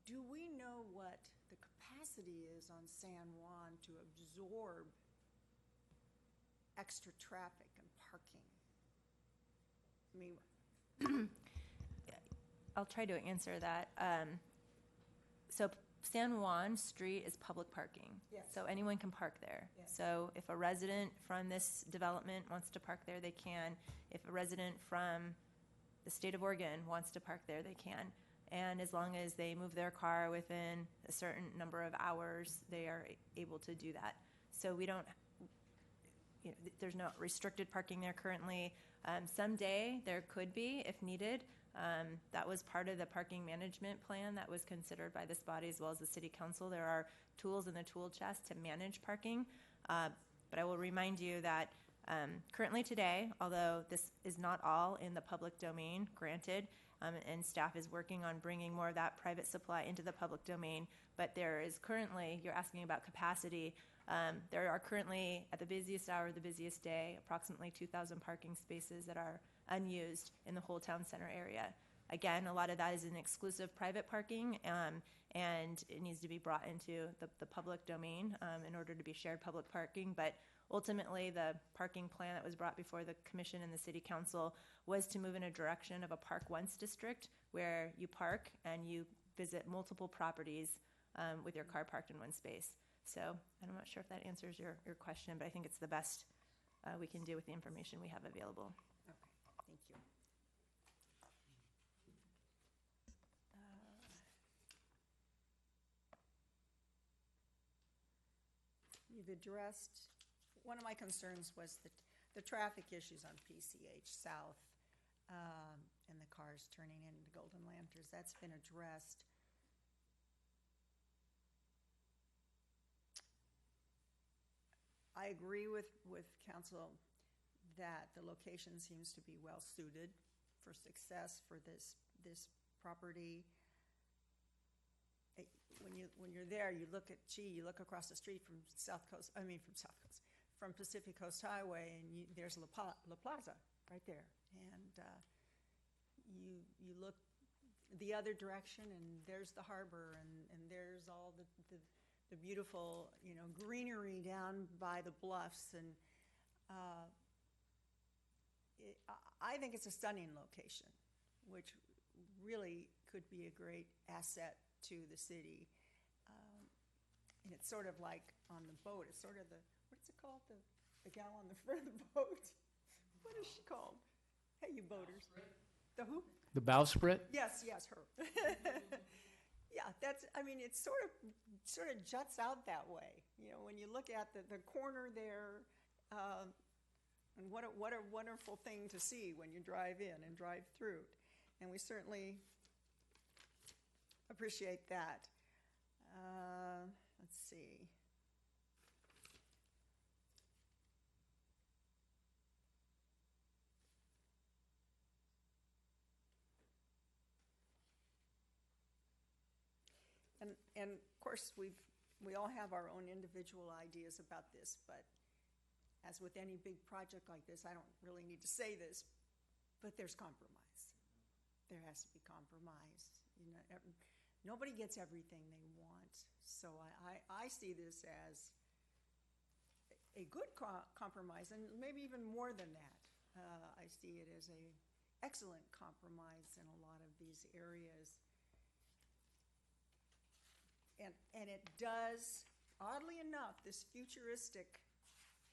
Do we know what the capacity is on San Juan to absorb extra traffic and parking? I mean, I'll try to answer that. So San Juan Street is public parking. Yes. So anyone can park there. Yes. So if a resident from this development wants to park there, they can. If a resident from the state of Oregon wants to park there, they can. And as long as they move their car within a certain number of hours, they are able to do that. So we don't, there's no restricted parking there currently. Someday there could be if needed. That was part of the parking management plan that was considered by this body as well as the city council. There are tools in the tool chest to manage parking. But I will remind you that currently today, although this is not all in the public domain, granted, and staff is working on bringing more of that private supply into the public domain, but there is currently, you're asking about capacity, there are currently, at the busiest hour of the busiest day, approximately 2,000 parking spaces that are unused in the whole town center area. Again, a lot of that is in exclusive private parking, and it needs to be brought into the public domain in order to be shared public parking. But ultimately, the parking plan that was brought before the commission and the city council was to move in a direction of a park once district where you park and you visit multiple properties with your car parked in one space. So I'm not sure if that answers your question, but I think it's the best we can do with the information we have available. okay, thank you. You've addressed, one of my concerns was the traffic issues on PCH South and the cars turning into Golden Lanterns. That's been addressed. I agree with council that the location seems to be well suited for success for this property. When you're there, you look across the street from from Pacific Coast Highway, and there's La Plaza right there, and you look the other direction, and there's the harbor, and there's all the beautiful greenery down by the bluffs, and I think it's a stunning location, which really could be a great asset to the city. And it's sort of like on the boat. It's sort of what's it called? The gal on the front of the boat. What is she called? Hey, you boaters. The who? The bowsprit? Yes, her. Yeah, it sort of juts out that way. When you look at the corner there, and what a wonderful thing to see when you drive in and drive through. And we certainly appreciate that. Let's see. And of course, we all have our own individual ideas about this, but as with any big project like this, I don't really need to say this, but there's compromise. There has to be compromise. Nobody gets everything they want. So I see this as a good compromise, and maybe even more than that. I see it as an excellent compromise in a lot of these areas. And it does, oddly enough, this futuristic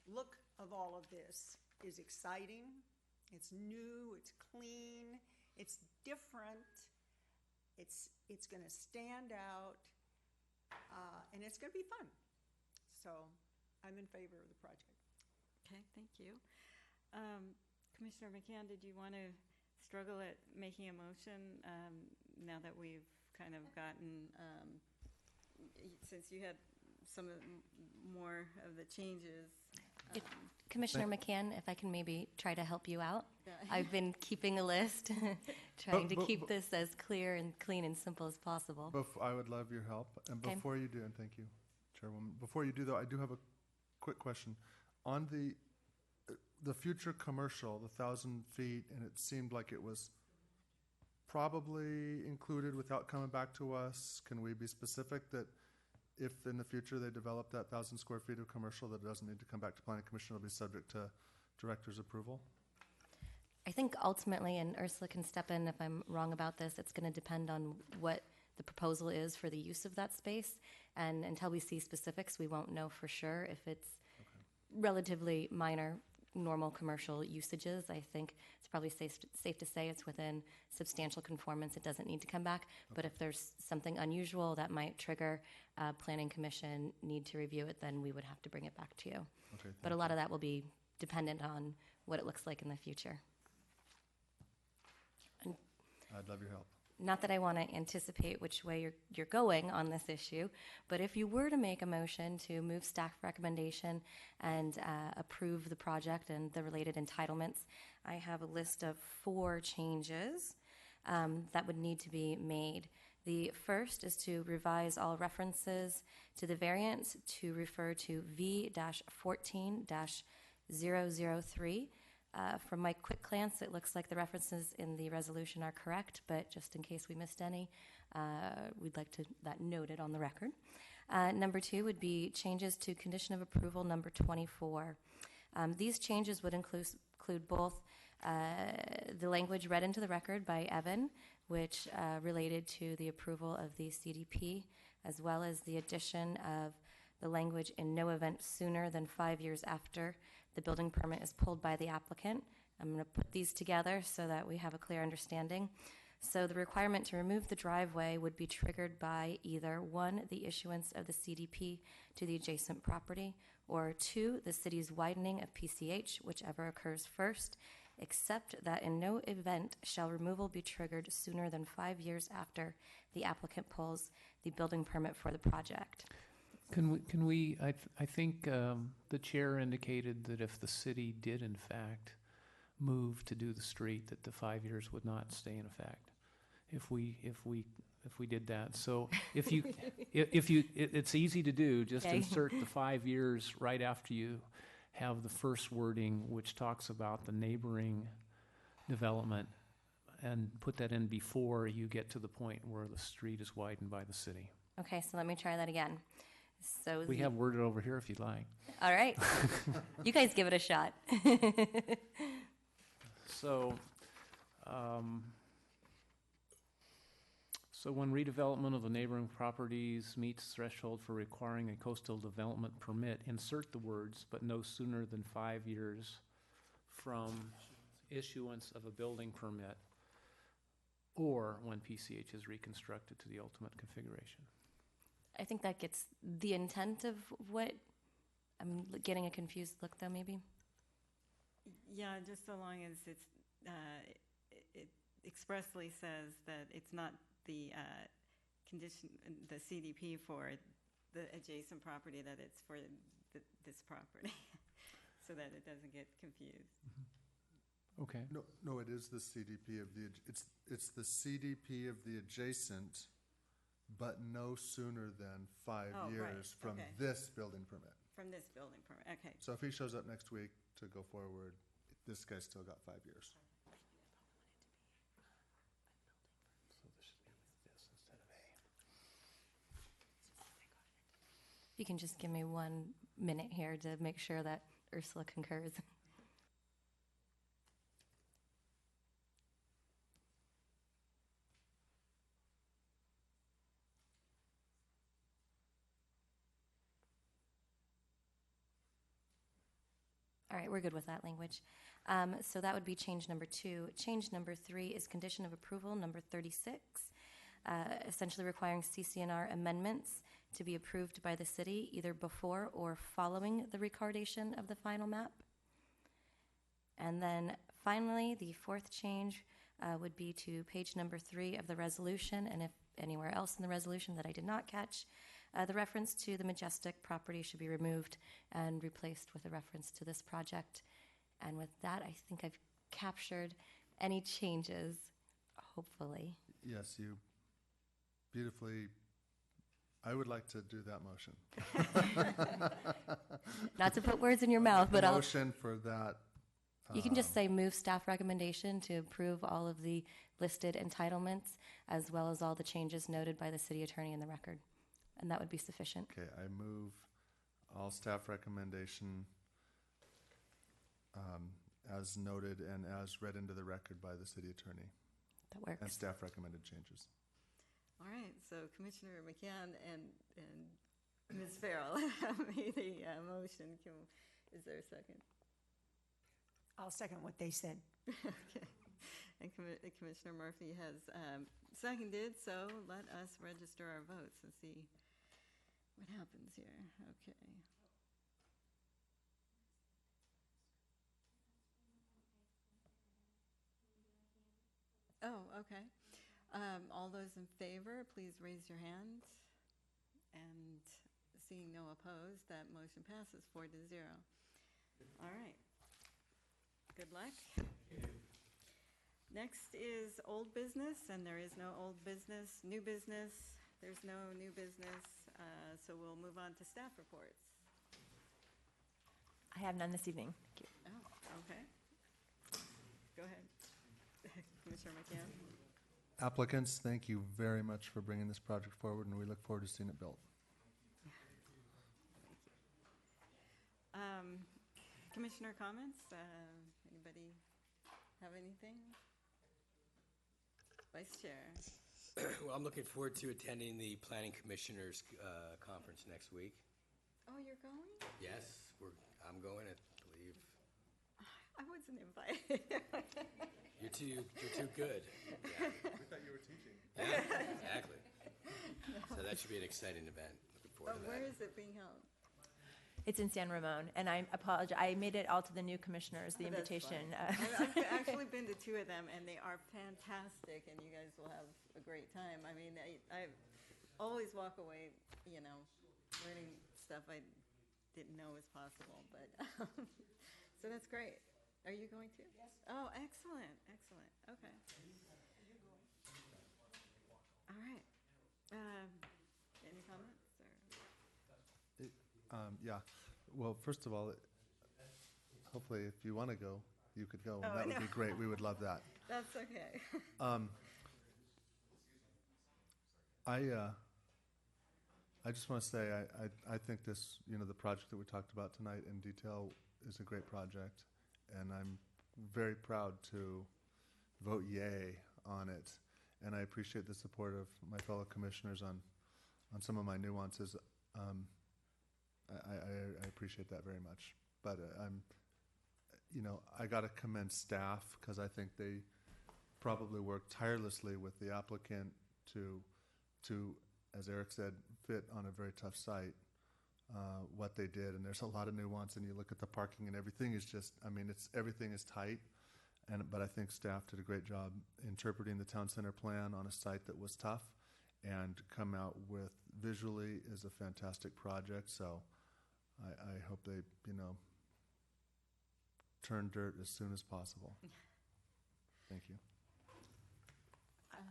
look of all of this is exciting. It's new, it's clean, it's different, it's going to stand out, and it's going to be fun. So I'm in favor of the project. Okay, thank you. Commissioner McCann, did you want to struggle at making a motion now that we've kind of gotten, since you had some more of the changes? Commissioner McCann, if I can maybe try to help you out. I've been keeping a list, trying to keep this as clear and clean and simple as possible. I would love your help. And Okay. before you do, and thank you, Chairwoman, before you do though, I do have a quick question. On the future commercial, the 1,000 feet, and it seemed like it was probably included without coming back to us, can we be specific that if in the future they develop that 1,000 square feet of commercial, that it doesn't need to come back to Planning Commission, it'll be subject to director's approval? I think ultimately, and Ursula can step in if I'm wrong about this, it's going to depend on what the proposal is for the use of that space. And until we see specifics, we won't know for sure if it's relatively minor, normal commercial usages. I think it's probably safe to say it's within substantial conformance. It doesn't need to come back. But if there's something unusual that might trigger Planning Commission need to review it, then we would have to bring it back to you. Okay, but a lot of that will be dependent on what it looks like in the future. And I'd love your help. not that I want to anticipate which way you're going on this issue, but if you were to make a motion to move staff recommendation and approve the project and the related entitlements, I have a list of 4 changes that would need to be made. The first is to revise all references to the variance to refer to V-14-003. From my quick glance, it looks like the references in the resolution are correct, but just in case we missed any, we'd like to that noted on the record. Number 2 would be changes to condition of approval number 24. These changes would include both the language read into the record by Evan, which related to the approval of the CDP, as well as the addition of the language in no event sooner than 5 years after the building permit is pulled by the applicant. I'm going to put these together so that we have a clear understanding. So the requirement to remove the driveway would be triggered by either 1, the issuance of the CDP to the adjacent property, or 2, the city's widening of PCH, whichever occurs first, except that in no event shall removal be triggered sooner than 5 years after the applicant pulls the building permit for the project. Can we, I think the chair indicated that if the city did in fact move to do the street, that the 5 years would not stay in effect if we did that. So if you, it's easy to do, just Okay. insert the 5 years right after you have the first wording, which talks about the neighboring development, and put that in before you get to the point where the street is widened by the city. Okay, so let me try that again. So We have worded over here if you'd like. All right. You guys give it a shot. So, so when redevelopment of the neighboring properties meets threshold for requiring a coastal development permit, insert the words, but no sooner than 5 years from issuance of a building permit, or when PCH is reconstructed to the ultimate configuration. I think that gets the intent of what, I'm getting a confused look though, maybe? Yeah, just so long as it expressly says that it's not the condition, the CDP for the adjacent property, that it's for this property, so that it doesn't get confused. Okay. No, it is the CDP of it's the CDP of the adjacent, but no sooner than 5 Oh, years right, from okay. this building permit. From this building permit, okay. So if he shows up next week to go forward, this guy's still got 5 years. You can just give me 1 minute here to make sure that Ursula concurs. All right, we're good with that language. So that would be change number 2. Change number 3 is condition of approval number 36, essentially requiring CCNR amendments to be approved by the city either before or following the recordation of the final map. And then finally, the 4th change would be to page number 3 of the resolution, and if anywhere else in the resolution that I did not catch, The reference to the Majestic property should be removed and replaced with a reference to this project. And with that, I think I've captured any changes, hopefully. Yes, you beautifully. I would like to do that motion. Not to put words in your mouth, but motion for that. You can just say move staff recommendation to approve all of the listed entitlements as well as all the changes noted by the city attorney in the record. And that would be sufficient. Okay, I move all staff recommendation as noted and as read into the record by the city attorney. That works. And staff recommended changes. All right, so Commissioner McCann and Ms. Farrell have made a motion. Is there a second? I'll second what they said. Okay. And Commissioner Murphy has seconded, so let us register our votes and see what happens here. Okay. Oh, okay. All those in favor, please raise your hands. And seeing no opposed, that motion passes 4-0. All right. Good luck. Next is old business, and there is no old business. New business, there's no new business, so we'll move on to staff reports. I have none this evening. Thank you. Oh, okay. Go ahead. Commissioner McCann. Applicants, thank you very much for bringing this project forward, and we look forward to seeing it built. Commissioner comments? Anybody have anything? Vice Chair. Well, I'm looking forward to attending the Planning Commissioners Conference next week. Oh, you're going? Yes, I'm going, I believe. I wasn't invited. You're too good. Yeah. We thought you were teaching. Yeah, exactly. So that should be an exciting event. Looking forward to that. Where is it being held? It's in San Ramon, and I apologize. I made it all to the new commissioners, the That's invitation. I've actually been to 2 of them, and they are fantastic, and you guys will have a great time. I mean, I always walk away, learning stuff I didn't know was possible. But so that's great. Are you going to? Yes. Oh, excellent, excellent. Okay. All right. Any comments? Yeah. Well, first of all, hopefully, if you want to go, you could go, and Oh, that I would be know. great. We would love that. That's okay. I just want to say I think this, the project that we talked about tonight in detail is a great project, and I'm very proud to vote yay on it. And I appreciate the support of my fellow commissioners on some of my nuances. I appreciate that very much. But I got to commend staff because I think they probably worked tirelessly with the applicant to, as Eric said, fit on a very tough site what they did. And there's a lot of nuance, and you look at the parking and everything is just, everything is tight. But I think staff did a great job interpreting the town center plan on a site that was tough and come out with visually is a fantastic project. So I hope they, turn dirt as soon as possible. Thank you.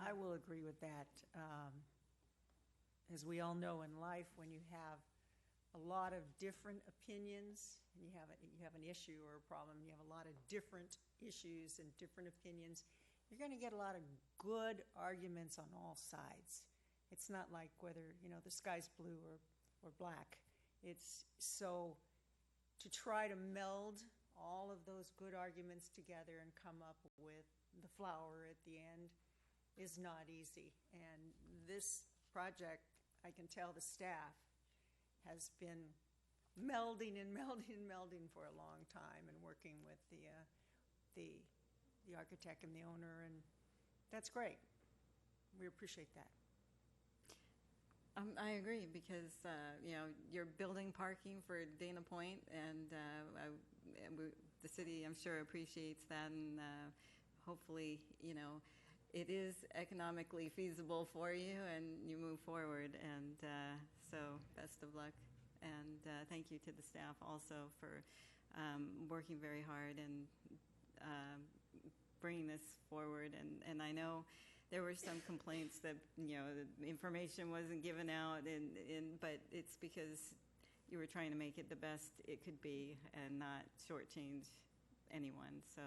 I will agree with that. As we all know in life, when you have a lot of different opinions, and you have an issue or a problem, you have a lot of different issues and different opinions, you're going to get a lot of good arguments on all sides. It's not like whether, the sky's blue or black. It's so to try to meld all of those good arguments together and come up with the flower at the end is not easy. And this project, I can tell the staff has been melding and melding and melding for a long time and working with the architect and the owner, and that's great. We appreciate that. I agree because, you're building parking for Dana Point, and the city, I'm sure, appreciates that, and hopefully, it is economically feasible for you, and you move forward. And So best of luck. And thank you to the staff also for working very hard and bringing this forward. And I know there were some complaints that, the information wasn't given out, but it's because you were trying to make it the best it could be and not shortchange anyone. So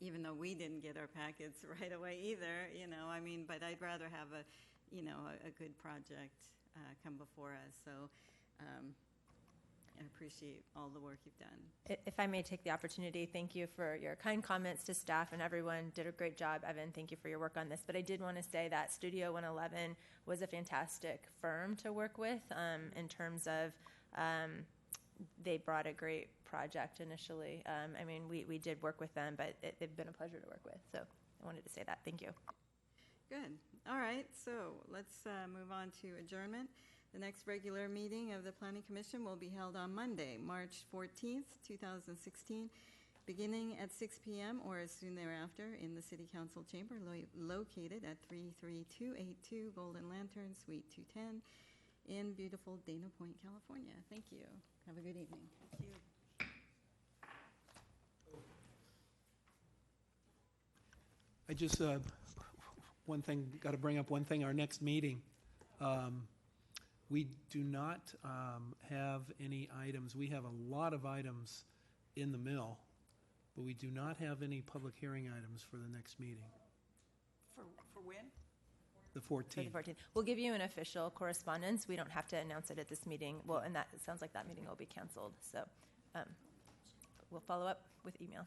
even though we didn't get our packets right away either, but I'd rather have a good project come before us. So I appreciate all the work you've done. If I may take the opportunity, thank you for your kind comments to staff and everyone. Did a great job. Evan, thank you for your work on this. But I did want to say that Studio 111 was a fantastic firm to work with in terms of they brought a great project initially. We did work with them, but they've been a pleasure to work with. So I wanted to say that. Thank you. Good. All right, so let's move on to adjournment. The next regular meeting of the Planning Commission will be held on Monday, March 14th, 2016, beginning at 6 p.m. or as soon thereafter in the City Council chamber located at 33282 Golden Lantern, Suite 210 in beautiful Dana Point, California. Thank you. Have a good evening. Thank you. I just, one thing, got to bring up one thing, our next meeting. We do not have any items. We have a lot of items in the mill, but we do not have any public hearing items for the next meeting. For when? The For 14th. the 14th. We'll give you an official correspondence. We don't have to announce it at this meeting. Well, and that it sounds like that meeting will be canceled. So we'll follow up with email.